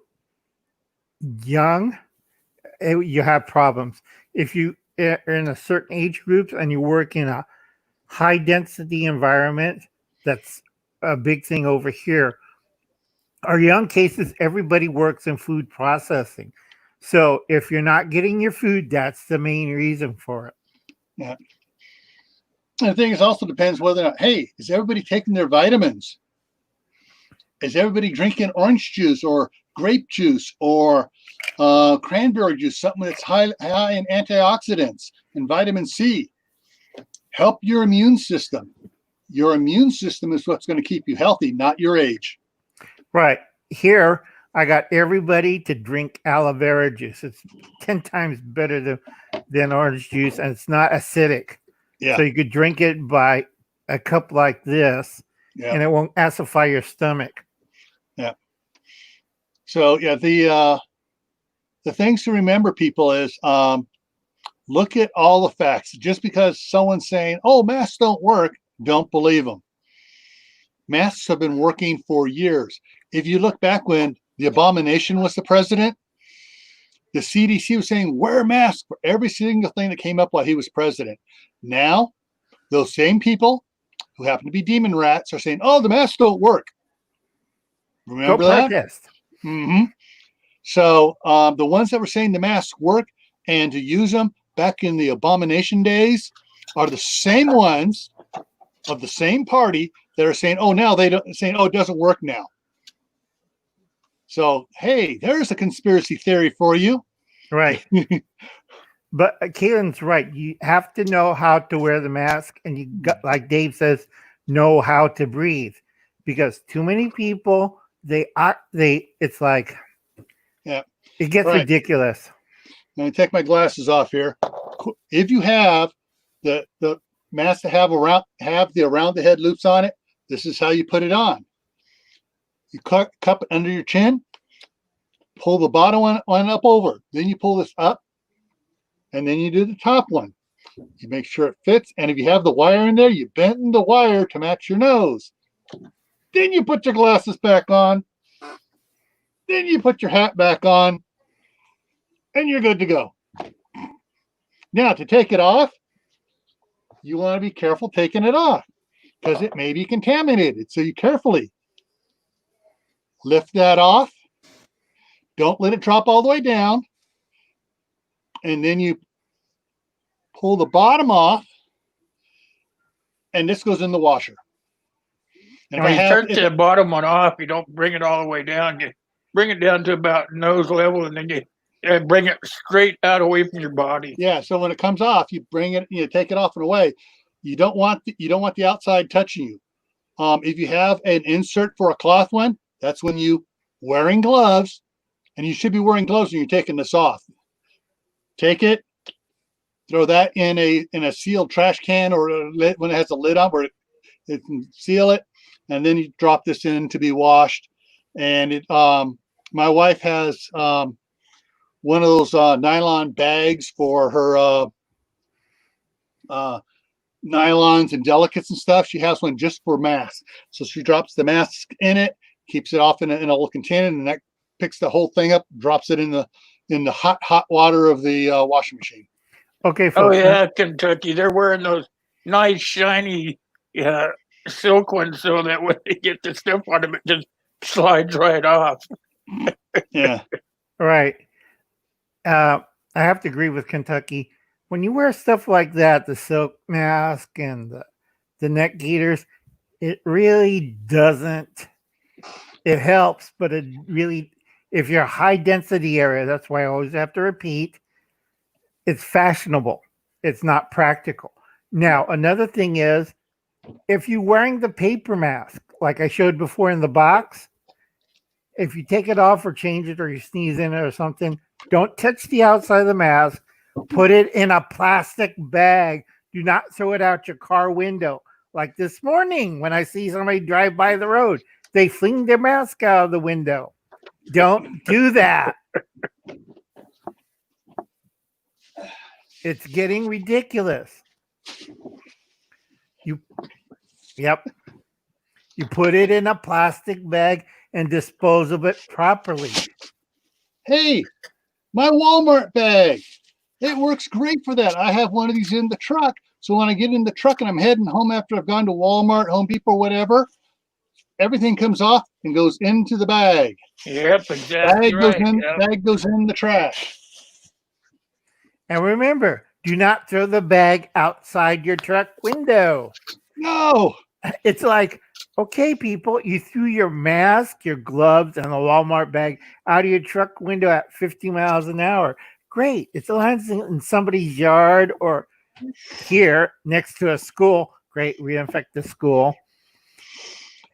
young, you have problems. If you are in a certain age group and you work in a high density environment, that's a big thing over here. Our young cases, everybody works in food processing. So if you're not getting your food, that's the main reason for it. Yeah. And the thing is, also depends whether or not, hey, is everybody taking their vitamins? Is everybody drinking orange juice or grape juice or cranberry juice, something that's high in antioxidants and vitamin C? Help your immune system. Your immune system is what's going to keep you healthy, not your age. Right. Here, I got everybody to drink aloe vera juice. It's 10 times better than orange juice, and it's not acidic. Yeah. So you could drink it by a cup like this, and it won't acidify your stomach. Yeah. So yeah, the things to remember, people, is look at all the facts. Just because someone's saying, "Oh, masks don't work," don't believe them. Masks have been working for years. If you look back when the Abomination was the president, the CDC was saying, wear masks for every single thing that came up while he was president. Now, those same people who happen to be demon rats are saying, oh, the masks don't work. Remember that? Mm-hmm. So the ones that were saying the masks work and to use them back in the Abomination days are the same ones of the same party that are saying, oh, now they don't, saying, oh, it doesn't work now. So, hey, there's a conspiracy theory for you. Right. But Caitlin's right. You have to know how to wear the mask, and you got, like Dave says, know how to breathe, because too many people it's like Yeah. it gets Right. ridiculous. Let me take my glasses off here. If you have the mask that have the around the head loops on it, this is how you put it on. You cup it under your chin, pull the bottom one up over, then you pull this up, and then you do the top one. You make sure it fits, and if you have the wire in there, you bend the wire to match your nose. Then you put your glasses back on. Then you put your hat back on, and you're good to go. Now, to take it off, you want to be careful taking it off because it may be contaminated. So you carefully lift that off. Don't let it drop all the way down. And then you pull the bottom off, and this goes in the washer. And When you turn the bottom one off, you don't bring it all the way down. You bring it down to about nose level, and then you bring it straight out away from your body. Yeah. So when it comes off, you bring it, you take it off and away. You don't want the outside touching you. If you have an insert for a cloth one, that's when you wearing gloves, and you should be wearing gloves when you're taking this off. Take it, throw that in a sealed trash can or a lid, when it has a lid on where it can seal it, and then you drop this in to be washed. And my wife has one of those nylon bags for her nylons and delicates and stuff. She has one just for masks. So she drops the mask in it, keeps it off in a little container, and that picks the whole thing up, drops it in the hot water of the washing machine. Okay, folks. Oh yeah, Kentucky, they're wearing those nice shiny silk ones, so that when they get the stuff on them, it just slides right off. Yeah. Right. I have to agree with Kentucky. When you wear stuff like that, the silk mask and the neck gaiters, it really doesn't. It helps, but it really, if you're a high density area, that's why I always have to repeat, it's fashionable. It's not practical. Now, another thing is, if you're wearing the paper mask, like I showed before in the box, if you take it off or change it or you sneeze in it or something, don't touch the outside of the mask. Put it in a plastic bag. Do not throw it out your car window. Like this morning when I see somebody drive by the road, they fling their mask out of the window. Don't do that. It's getting ridiculous. Yep. You put it in a plastic bag and dispose of it properly. Hey, my Walmart bag. It works great for that. I have one of these in the truck. So when I get in the truck and I'm heading home after I've gone to Walmart, Home Depot, whatever, everything comes off and goes into the bag. Yep, exactly. Bag goes in the trash. And remember, do not throw the bag outside your truck window. No. It's like, okay, people, you threw your mask, your gloves, and the Walmart bag out of your truck window at 50 miles an hour. Great. It's lands in somebody's yard or here next to a school. Great. Reinfect the school.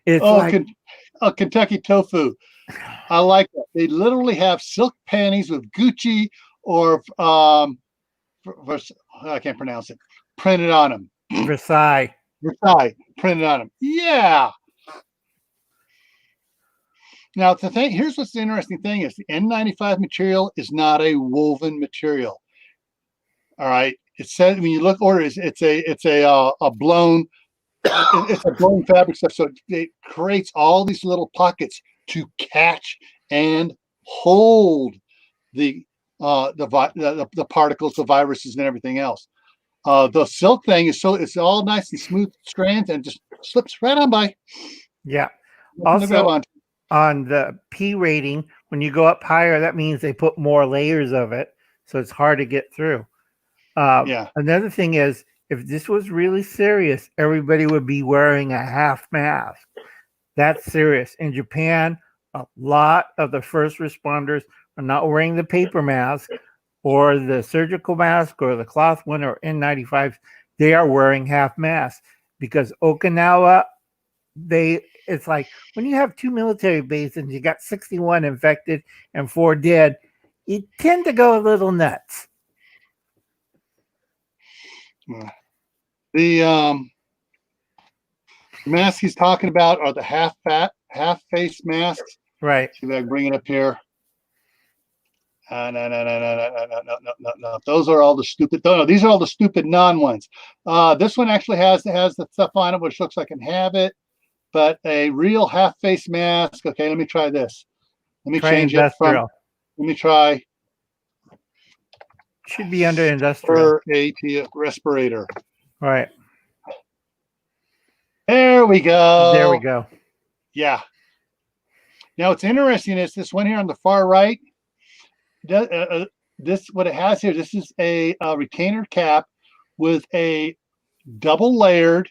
It's Kentucky tofu. I like that. They literally have silk panties with Gucci or I can't pronounce it, printed on them. Versailles printed on them. Yeah. Now, here's what's the interesting thing is the N95 material is not a woven material. All right. It says when you look orders, it's a blown fabric stuff. So it creates all these little pockets to catch and hold the particles, the viruses, and everything else. The silk thing it's all nice and smooth strands and just slips right on by. Yeah. Also, on the P rating, when you go up higher, that means they put more layers of it, so it's hard to get through. Another thing is, if this was really serious, everybody would be wearing a half mask. That's serious. In Japan, a lot of the first responders are not wearing the paper mask or the surgical mask or the cloth one or N95s, they are wearing half masks because Okinawa, it's like when you have 2 military bases and you got 61 infected and 4 dead, you tend to go a little nuts. The masks he's talking about are the half face masks. Right. See if I can bring it up here. No. Those are all the stupid. No, these are all the stupid non-ones. This one actually has the stuff on it, which looks like I can have it, but a real half face mask. Okay, let me try this. Let me change it from. Let me try. Should be under industrial. AP respirator. Right. There we go. There we go. Yeah. Now what's interesting is this one here on the far right. This what it has here. This is a retainer cap with a double layered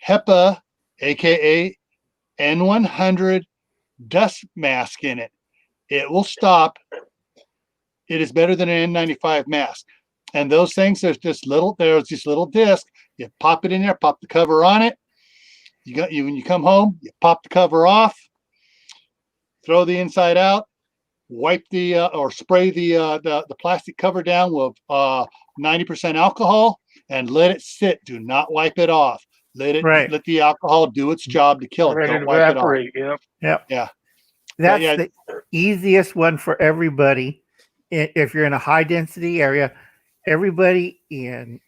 HEPA, aka N100 dust mask in it. It will stop. It is better than an N95 mask. And those things, there's this little disc. You pop it in there, pop the cover on it. When you come home, you pop the cover off, throw the inside out, wipe the or spray the plastic cover down with 90% alcohol and let it sit. Do not wipe it off. Let the alcohol do its job to kill it. Don't wipe it off. Yep. Yeah. That's the easiest one for everybody. If you're in a high density area, everybody in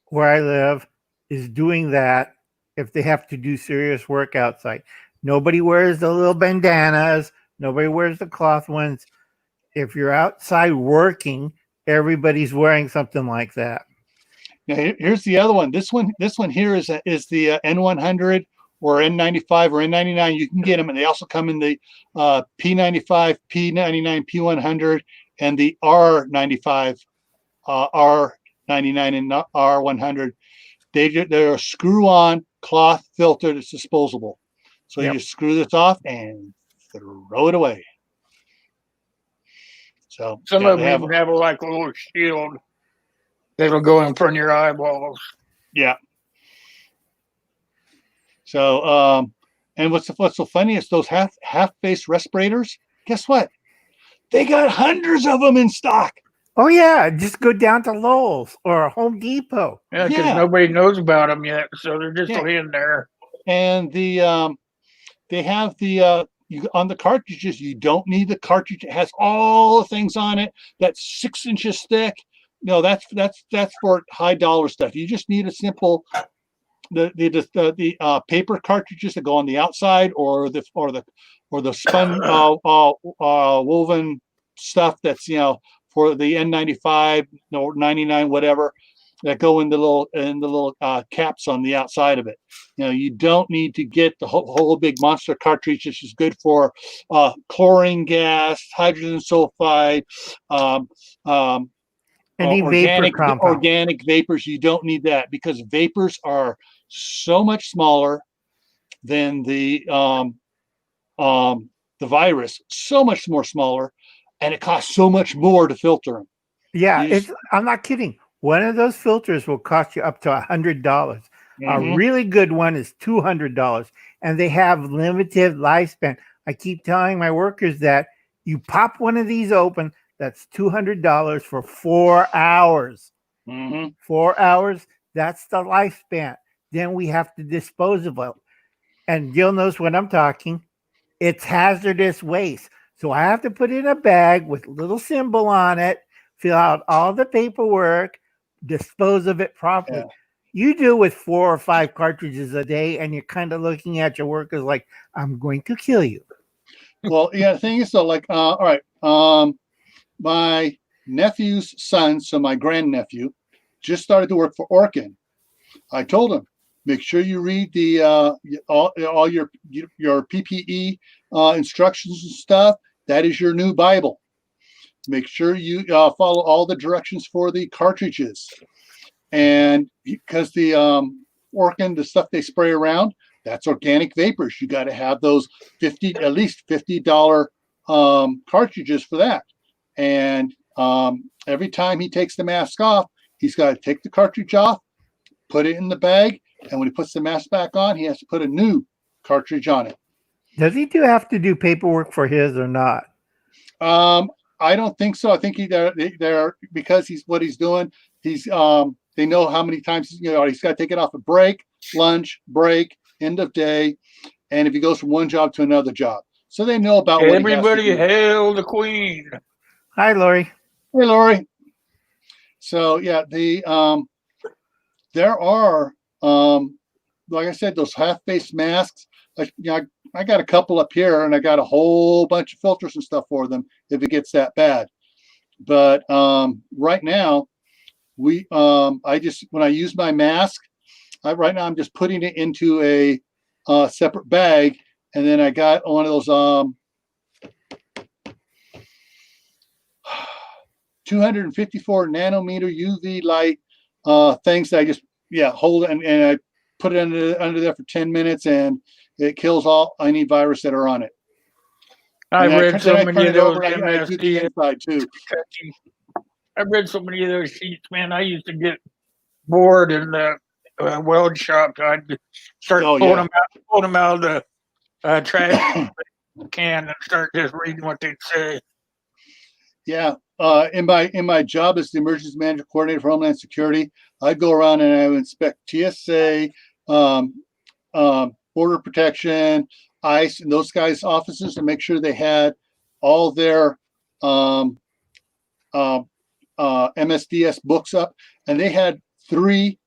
where I live is doing that if they have to do serious work outside. Nobody wears the little bandanas. Nobody wears the cloth ones. If you're outside working, everybody's wearing something like that. Now, here's the other one. This one here is the N100 or N95 or N99. You can get them, and they also come in the P95, P99, P100, and the R95, R99, and R100. They're a screw-on cloth filter that's disposable. So you just screw this off and throw it away. So some of them even have like a little shield that'll go in front of your eyeballs. Yeah. So and what's so funny is those half face respirators. Guess what? They got hundreds of them in stock. Oh yeah, just go down to Lowe's or Home Depot. Yeah, because nobody knows about them yet, so they're just laying there. And the they have the on the cartridges. You don't need the cartridge. It has all the things on it. That's 6 inches thick. No, that's for high dollar stuff. You just need a simple the paper cartridges that go on the outside, or the spun woven stuff that's for the N95 or 99 whatever, that go in the little caps on the outside of it. You don't need to get the whole big monster cartridge. This is good for chlorine gas, hydrogen sulfide, any organic vapors. You don't need that because vapors are so much smaller than the virus, so much more smaller, and it costs so much more to filter them. Yeah, I'm not kidding. One of those filters will cost you up to $100. Mm-hmm. A really good one is $200, and they have limited lifespan. I keep telling my workers that you pop one of these open, that's $200 for 4 hours. Mm-hmm. 4 hours, that's the lifespan. Then we have to dispose of it. And Jill knows what I'm talking. It's hazardous waste. So I have to put it in a bag with a little symbol on it, fill out all the paperwork, dispose of it properly. Yeah. You do with 4 or 5 cartridges a day, and you're kind of looking at your workers like, I'm going to kill you. Well, yeah, the thing is, so like, all right, my nephew's son, so my grandnephew, just started to work for Orkin. I told him, make sure you read the all your PPE instructions and stuff. That is your new Bible. Make sure you follow all the directions for the cartridges. And because the Orkin, the stuff they spray around, that's organic vapors. You got to have those at least $50 cartridges for that. And every time he takes the mask off, he's got to take the cartridge off, put it in the bag, and when he puts the mask back on, he has to put a new cartridge on it. Does he have to do paperwork for his or not? I don't think so. I think they're because he's what he's doing. He's they know how many times he's got to take it off a break, lunch, break, end of day, and if he goes from one job to another job, so they know about what Everybody he has to do. hail the Queen. Hi, Lori. Hey, Lori. So yeah, there are like I said, those half-face masks. I got a couple up here, and I got a whole bunch of filters and stuff for them if it gets that bad. But right now, I just when I use my mask, right now I'm just putting it into a separate bag, and then I got one of those 254 nanometer UV light things that I just hold and I put it under there for 10 minutes, and it kills all any virus that are on it. I've read so many of those I do the inside too. I've read so many of those sheets, man. I used to get bored in the weld shop. I'd start pulling them out of the trash can and start just reading what they'd say. Yeah. In my job as the emergency manager coordinator for Homeland Security, I'd go around and I would inspect TSA, Border Protection, ICE, and those guys' offices to make sure they had all their MSDS books up, and they had 3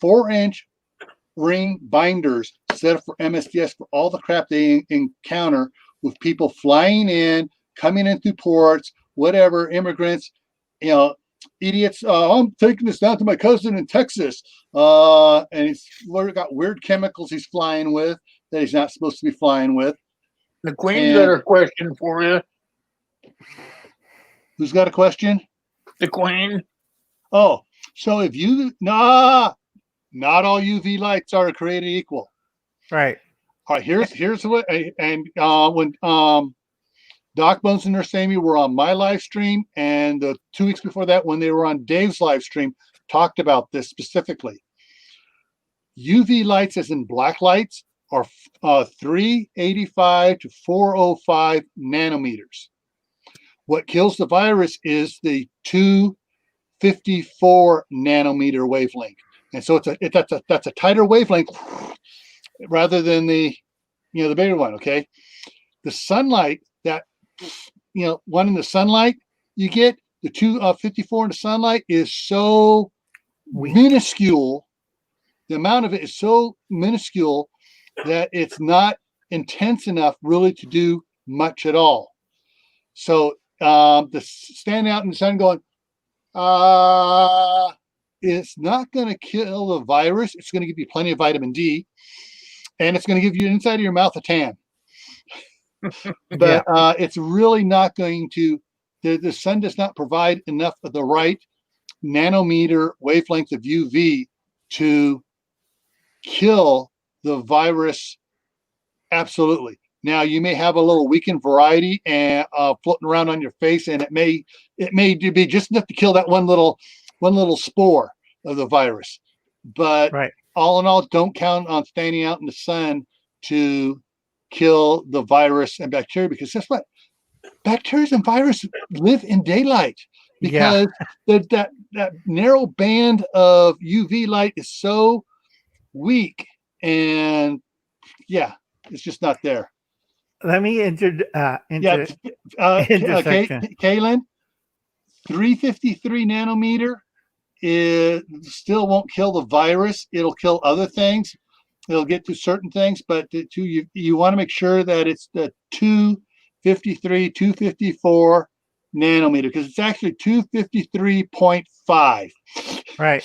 4-inch ring binders set up for MSDS for all the crap they encounter with people flying in, coming in through ports, whatever, immigrants, idiots. I'm taking this down to my cousin in Texas, and he's got weird chemicals he's flying with that he's not supposed to be flying with. The Queen's got a question for you. Who's got a question? The Queen. Oh, so if not all UV lights are created equal. Right. All right. Here's what, and when Doc Bones and Nurse Amy were on my live stream, and the 2 weeks before that, when they were on Dave's live stream, talked about this specifically. UV lights, as in black lights, are 385 to 405 nanometers. What kills the virus is the 254 nanometer wavelength, and so that's a tighter wavelength rather than the bigger one. Okay, the sunlight one in the sunlight you get the 254 in the sunlight is so minuscule. The amount of it is so minuscule that it's not intense enough really to do much at all. So the stand out in the sun going, it's not going to kill the virus. It's going to give you plenty of vitamin D, and it's going to give you inside of your mouth a tan. But it's really not going to. The sun does not provide enough of the right nanometer wavelength of UV to kill the virus absolutely. Now you may have a little weakened variety and floating around on your face, and it may be just enough to kill that one little spore of the virus. But all in all, don't count on standing out in the sun to kill the virus and bacteria, because guess what? Bacteria and viruses live in daylight, because that narrow band of UV light is so weak, and it's just not there. Let me intersection. Kaylin, 353 nanometer still won't kill the virus. It'll kill other things. It'll get to certain things, but you want to make sure that it's the 253, 254 nanometer, because it's actually 253.5. Right.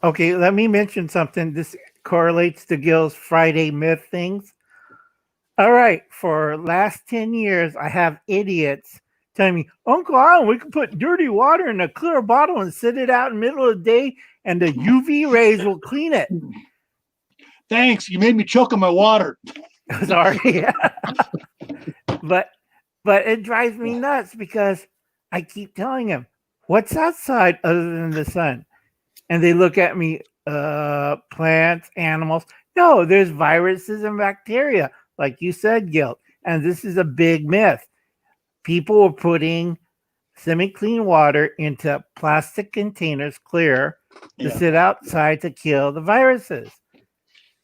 Okay, let me mention something. This correlates to Gil's Friday myth things. All right, for last 10 years, I have idiots telling me, Uncle Alan, we can put dirty water in a clear bottle and sit it out in the middle of the day, and the UV rays will clean it. Thanks. You made me choke on my water. Sorry. But it drives me nuts, because I keep telling them, what's outside other than the sun? And they look at me, plants, animals. No, there's viruses and bacteria, like you said, Gil. And this is a big myth. People are putting semi-clean water into plastic containers, clear, to Yeah. sit outside to kill the viruses.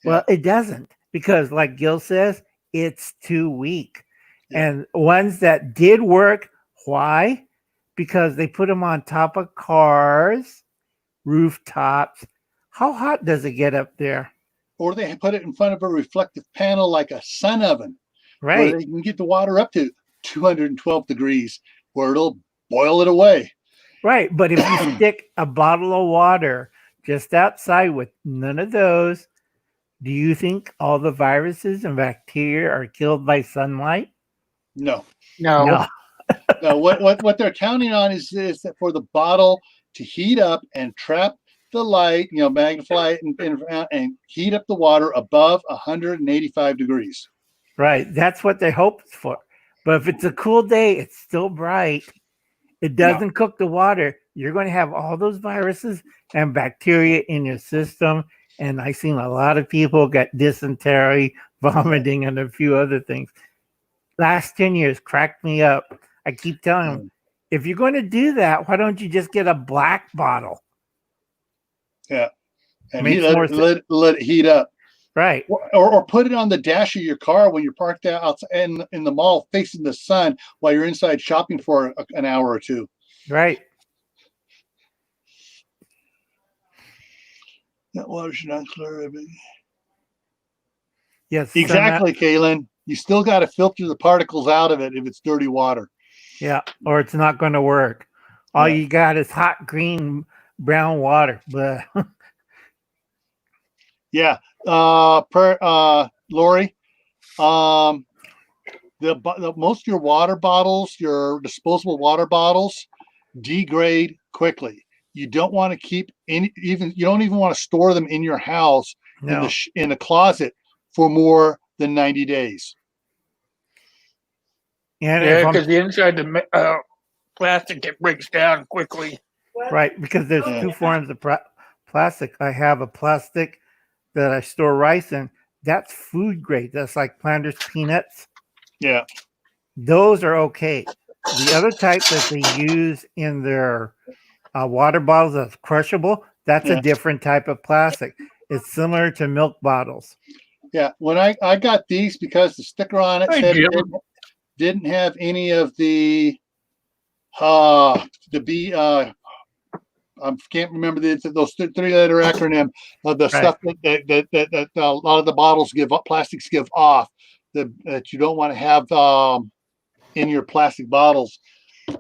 Well, it doesn't, because like Gil says, it's too weak. Yeah. And ones that did work, why? Because they put them on top of cars, rooftops. How hot does it get up there? Or they put it in front of a reflective panel like a sun oven, where Right. they can get the water up to 212 degrees, where it'll boil it away. Right. But if you stick a bottle of water just outside with none of those, do you think all the viruses and bacteria are killed by sunlight? No. No. No. No, what they're counting on is that for the bottle to heat up and trap the light, magnify it and heat up the water above 185 degrees. Right. That's what they hope for. But if it's a cool day, it's still bright. It doesn't cook the water. You're going to have all those viruses and bacteria in your system. And I've seen a lot of people get dysentery, vomiting, and a few other things. Last 10 years cracked me up. I keep telling them, if you're going to do that, why don't you just get a black bottle? Yeah. And Makes let more it heat up. Right. Or put it on the dash of your car when you're parked out in the mall facing the sun while you're inside shopping for an hour or two. Right. That water should not clear. Yes. Exactly, Kaylin. You still got to filter the particles out of it if it's dirty water. Yeah. Or it's not going to work. All you got is hot, green, brown water. But yeah. Lori, the most of your water bottles, your disposable water bottles, degrade quickly. You don't want to keep you don't even want to store them in your house in the closet for more than 90 days. And yeah, because the inside the plastic, it breaks down quickly. Right, because there's two forms of plastic. I have a plastic that I store rice in. That's food grade. That's like Planters peanuts. Yeah. Those are okay. The other type that they use in their water bottles that's crushable, that's a different type of plastic. It's similar to milk bottles. Yeah. When I got these, because the sticker on it said it didn't have any of the I can't remember those three-letter acronym of the stuff that a lot of the bottles plastics give off that you don't want to have in your plastic bottles.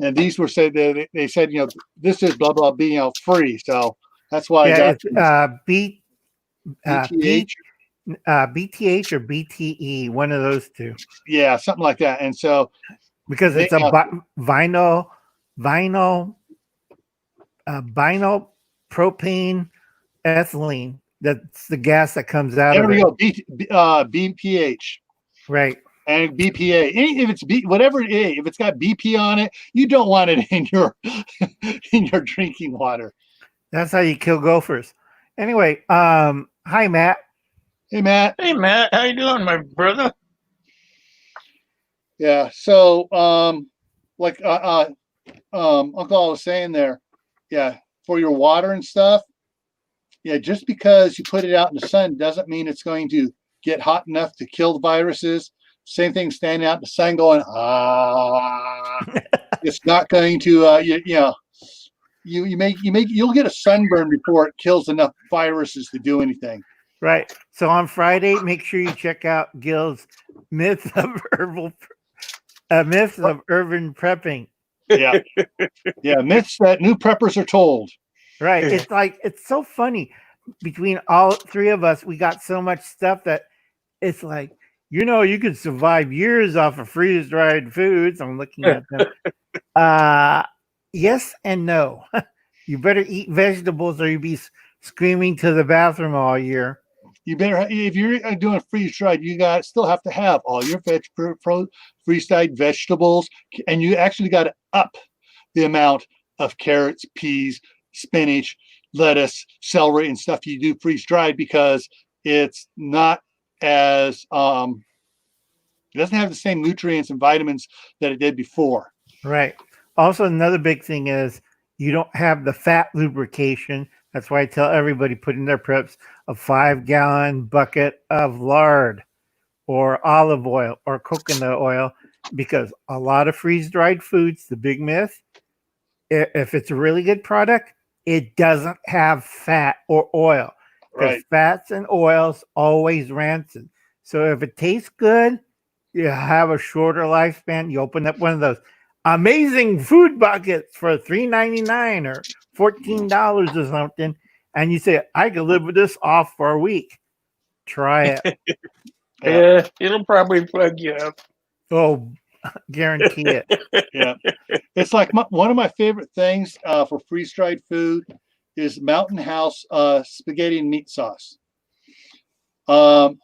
And these were said that they said, this is blah blah being free. So that's why I got BTH. BTH or BTE, one of those two. Yeah, something like that. And so because it's a vinyl propane ethylene. That's the gas that comes out of it. There we go. BPH. Right. And BPA. If it's whatever it is, if it's got BP on it, you don't want it in your drinking water. That's how you kill gophers. Anyway, hi Matt. Hey Matt. Hey Matt, how you doing, my brother? Yeah. So like Uncle was saying there, yeah, for your water and stuff, yeah, just because you put it out in the sun doesn't mean it's going to get hot enough to kill the viruses. Same thing standing out in the sun going, it's not going to you'll get a sunburn before it kills enough viruses to do anything. Right. So on Friday, make sure you check out Gil's Myths of Urban Prepping. Yeah. Yeah. Myths that new preppers are told. Right. It's so funny. Between all three of us, we got so much stuff that it's like, you could survive years off of freeze-dried foods. I'm looking at them. Yes and no. You better eat vegetables or you'll be screaming to the bathroom all year. You better, if you're doing freeze-dried, you still have to have all your freeze-dried vegetables, and you actually got to up the amount of carrots, peas, spinach, lettuce, celery, and stuff you do freeze dried, because it's not as it doesn't have the same nutrients and vitamins that it did before. Right. Also, another big thing is you don't have the fat lubrication. That's why I tell everybody put in their preps a 5-gallon bucket of lard or olive oil or coconut oil, because a lot of freeze dried foods, the big myth, if it's a really good product, it doesn't have fat or oil, because Right. fats and oils always rancid. So if it tastes good, you have a shorter lifespan. You open up one of those amazing food buckets for $3.99 or $14 or something, and you say, I could live with this off for a week. Try it. Yeah, it'll probably plug you up. Oh, guarantee it. Yeah. It's like one of my favorite things for freeze dried food is Mountain House spaghetti and meat sauce. The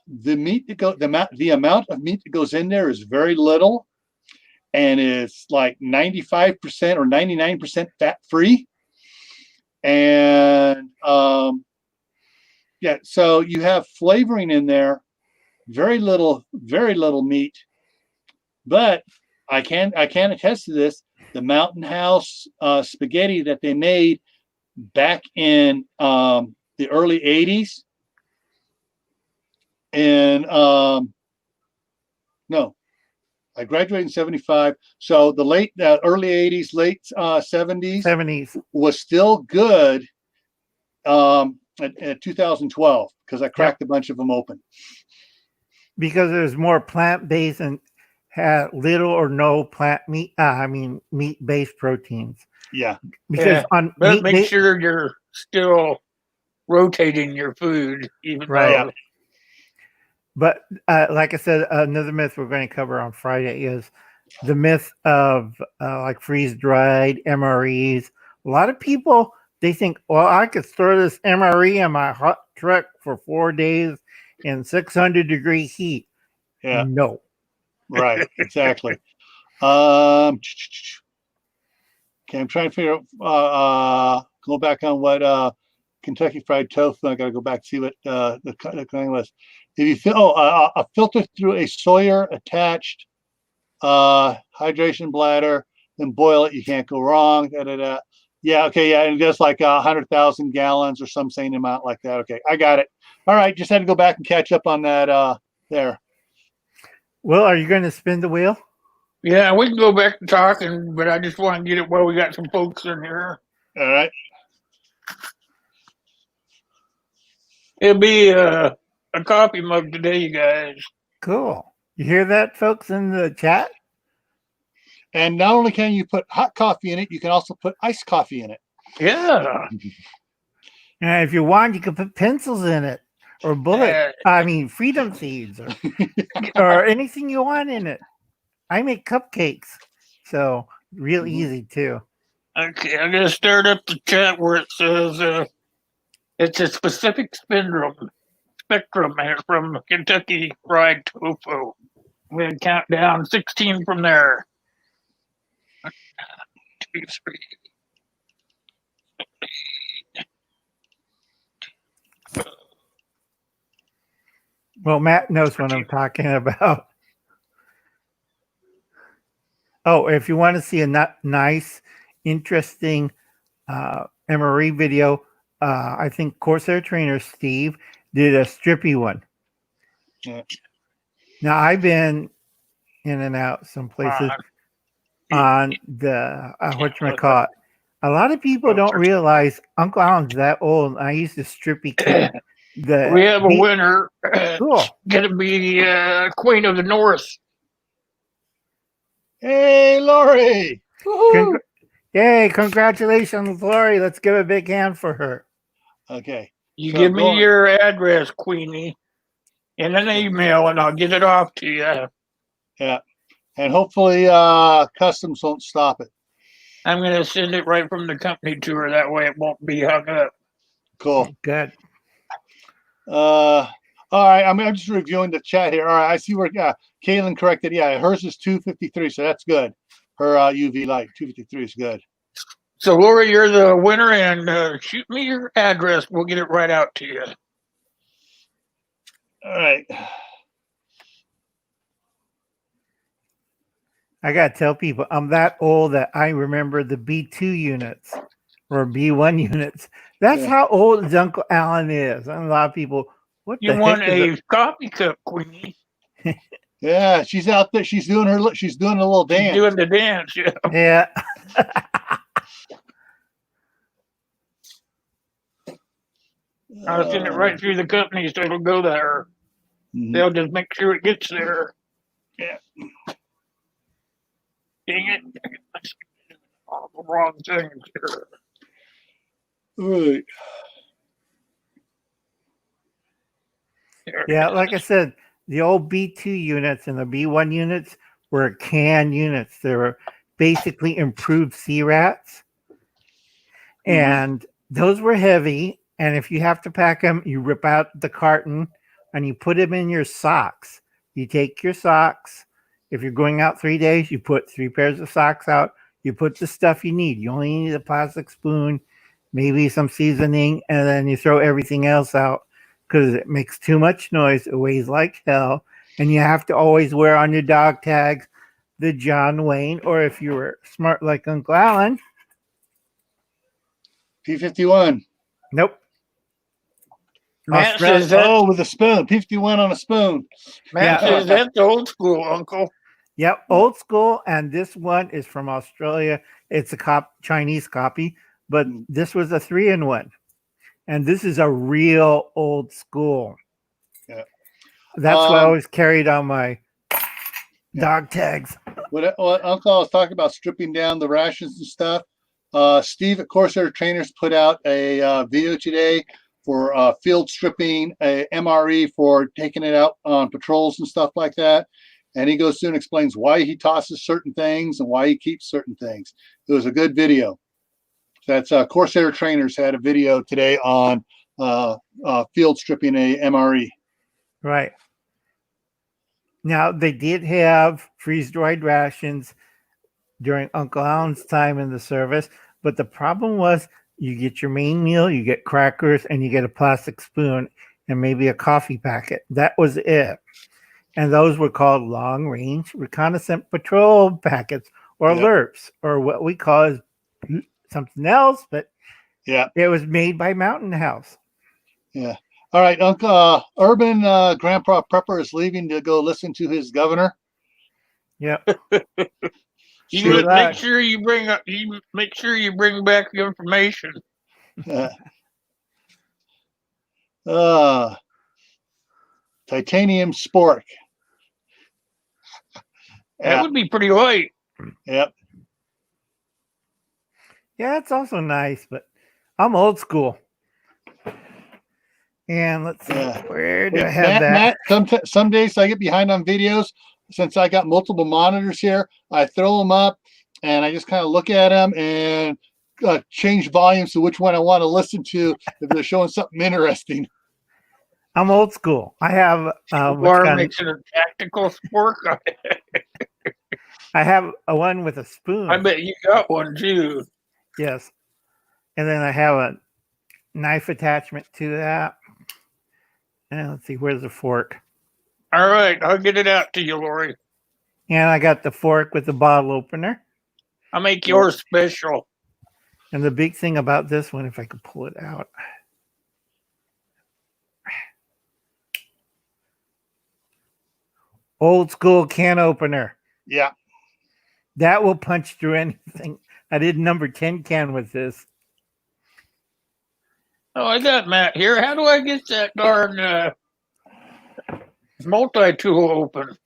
amount of meat that goes in there is very little, and it's like 95% or 99% fat free. And yeah, so you have flavoring in there, very little meat. But I can attest to this. The Mountain House spaghetti that they made back in the early 80s, and no, I graduated in 75. So the early 80s, late 70s 70s. was still good at 2012, because I cracked a bunch of them open. Because there's more plant-based and had little or no meat-based proteins. Yeah. Because on But make sure you're still rotating your food, even Right. though. But like I said, another myth we're going to cover on Friday is the myth of like freeze-dried MREs. A lot of people, they think, well, I could store this MRE in my hot truck for 4 days in 600-degree heat. Yeah. No. Right. Exactly. Okay, I'm trying to figure out. Go back on what Kentucky Fried Tofu. I got to go back to see what the thing was. If you feel a filter through a Sawyer attached hydration bladder, then boil it. You can't go wrong. Yeah. Okay. Yeah. And just like 100,000 gallons or some same amount like that. Okay, I got it. All right. Just had to go back and catch up on that. There. Well, are you going to spin the wheel? Yeah, we can go back to talking, but I just want to get it while we got some folks in here. All right. It'll be a coffee mug today, you guys. Cool. You hear that, folks, in the chat? And not only can you put hot coffee in it, you can also put iced coffee in it. Yeah. And if you want, you can put pencils in it, or freedom seeds, or anything you want in it. I make cupcakes, so real easy too. Okay, I'm gonna start up the chat where it says it's a specific spectrum from Kentucky Fried Tofu. I'm gonna count down 16 from there. 1, 2, 3. Well, Matt knows what I'm talking about. Oh, if you want to see a nice, interesting MRE video, I think Corsair trainer Steve did a strippy one. Yeah. Now, I've been in and out some places on the whatchamacallit. A lot of people don't realize Uncle Alan's that old. I used to strippy kid. We have a winner. Cool. Gonna be Queen of the North. Hey, Lori! Yay, congratulations, Lori. Let's give a big hand for her. Okay. You give me your address, Queenie, in an email, and I'll get it off to you. Yeah. And hopefully customs won't stop it. I'm going to send it right from the company to her. That way it won't be hung up. Cool. Good. All right. I'm just reviewing the chat here. All right. I see where Kaylin corrected. Yeah, hers is 253, so that's good. Her UV light, 253 is good. So, Lori, you're the winner, and shoot me your address. We'll get it right out to you. All right. I gotta tell people I'm that old that I remember the B2 units or B1 units. That's Yeah. how old Uncle Alan is. And a lot of people, what You the won heck is a coffee cup, Queenie. Yeah, she's out there. She's doing a little She's dance. doing the dance. Yeah. Yeah. I'll send it right through the company so it'll go there. Mhm. They'll just make sure it gets there. Yeah. Dang it. All the wrong things here. All right. There Yeah, it like I is. said, the old B2 units and the B1 units were can units. They were basically improved C-rats. And those were heavy. And if you have to pack them, you rip out the carton and you put them in your socks. You take your socks. If you're going out 3 days, you put 3 pairs of socks out. You put the stuff you need. You only need a plastic spoon, maybe some seasoning, and then you throw everything else out because it makes too much noise. It weighs like hell. And you have to always wear on your dog tags the John Wayne, or if you were smart like Uncle Alan, P51. nope. Matt Australia- says that. Oh, with a spoon. P51 on a spoon. Matt Yeah. says that's old school, Uncle. Yep, old school, and this one is from Australia. It's a Chinese copy, but this was a 3-in-1, and this is a real old school. Yeah. That's what I always carried on my dog tags. What Uncle was talking about stripping down the rations and stuff. Steve at Corsair Trainers put out a video today for field stripping a MRE for taking it out on patrols and stuff like that. And he goes through and explains why he tosses certain things and why he keeps certain things. It was a good video. That's Corsair Trainers had a video today on field stripping a MRE. Right. Now, they did have freeze-dried rations during Uncle Alan's time in the service, but the problem was you get your main meal, you get crackers, and you get a plastic spoon and maybe a coffee packet. That was it. And those were called long-range reconnaissance patrol packets or LRPs, or what we call is something else, but yeah, it was made by Mountain House. Yeah. All right, Uncle Urban Grandpa Prepper is leaving to go listen to his governor. Yep. Make sure you bring back the information. Titanium spork. That would be pretty light. Yep. Yeah, it's also nice, but I'm old school. And let's see, where do I have that? Matt, some days I get behind on videos. Since I got multiple monitors here, I throw them up and I just kind of look at them and change volumes to which one I want to listen to if they're showing something interesting. I'm old school. I have makes it a tactical sport. I have a one with a spoon. I bet you got one too. Yes. And then I have a knife attachment to that. And let's see, where's the fork? All right, I'll get it out to you, Lori. And I got the fork with the bottle opener. I'll make yours special. And the big thing about this one, if I could pull it out. Old school can opener. Yeah. That will punch through anything. I did number 10 can with this. Oh, I got Matt here. How do I get that darn multi-tool open?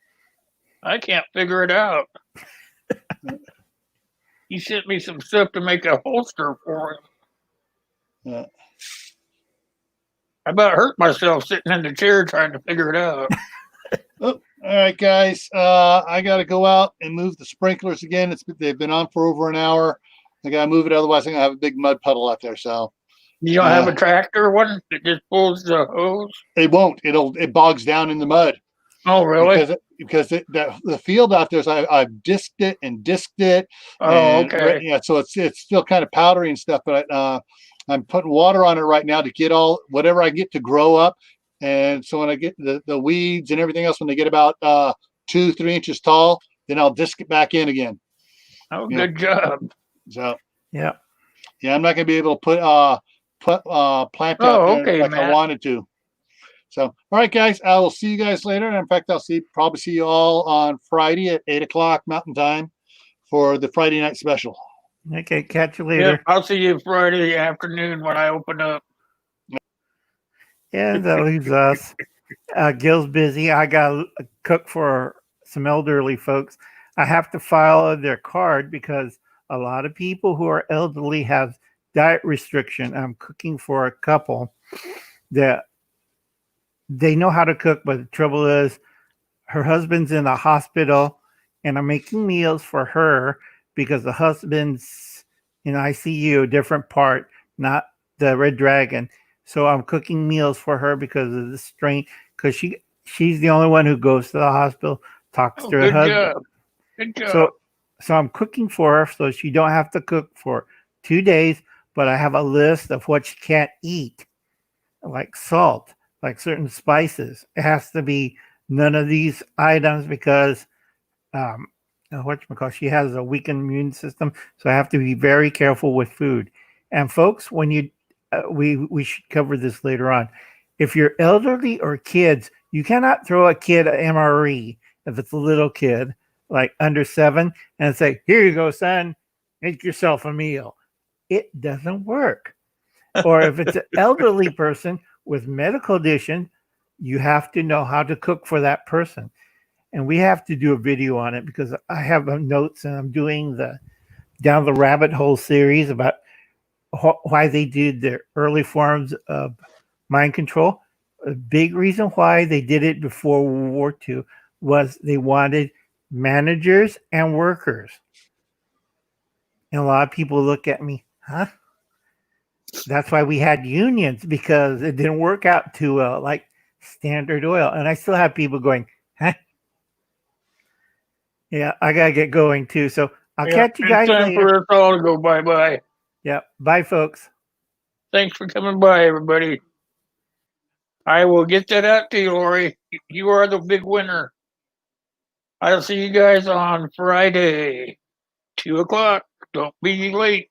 I can't figure it out. He sent me some stuff to make a holster for him. Yeah. I about hurt myself sitting in the chair trying to figure it out. All right, guys. I got to go out and move the sprinklers again. They've been on for over an hour. I got to move it. Otherwise, I'm going to have a big mud puddle out there. So you don't have a tractor one that just pulls the hose? It won't. It bogs down in the mud. Oh, really? because the field out there, I've disked it and disked it. Oh, And okay. yeah, so it's still kind of powdery and stuff, but I'm putting water on it right now to get all whatever I get to grow up. And so when I get the weeds and everything else, when they get about 2-3 inches tall, then I'll disc it back in again. Oh, Yeah. good job. So Yeah. yeah, I'm not gonna be able to put plant out Oh, there okay, like I Matt. wanted to. So all right, guys, I will see you guys later. And in fact, I'll probably see you all on Friday at 8 o'clock Mountain Time for the Friday night special. Okay. Catch you Yep, later. I'll see you Friday afternoon when I open up. Yeah, that leaves us. Gil's busy. I got to cook for some elderly folks. I have to file their card because a lot of people who are elderly have diet restriction. I'm cooking for a couple that they know how to cook, but the trouble is her husband's in the hospital and I'm making meals for her because the husband's in ICU, different part, not the Red Dragon. So I'm cooking meals for her because of the strain, because she's the only one who goes to the hospital, talks Oh, to her good husband. job. Good job. So I'm cooking for her so she don't have to cook for 2 days, but I have a list of what she can't eat, like salt, like certain spices. It has to be none of these items because she has a weakened immune system, so I have to be very careful with food. And folks, when you we should cover this later on. If you're elderly or kids, you cannot throw a kid an MRE if it's a little kid like under 7 and say, "Here you go, son, make yourself a meal." It doesn't work. Or if it's an elderly person with medical condition, you have to know how to cook for that person. And we have to do a video on it because I have notes and I'm doing the Down the Rabbit Hole series about why they did their early forms of mind control. A big reason why they did it before World War II was they wanted managers and workers. And a lot of people look at me, huh? That's why we had unions, because it didn't work out too well, like Standard Oil. And I still have people going, huh? Yeah, I got to get going too. So I'll catch you guys It's time later. for us all to go bye-bye. Yeah. Bye, folks. Thanks for coming by, everybody. I will get that out to you, Lori. You are the big winner. I'll see you guys on Friday, 2 o'clock. Don't be late.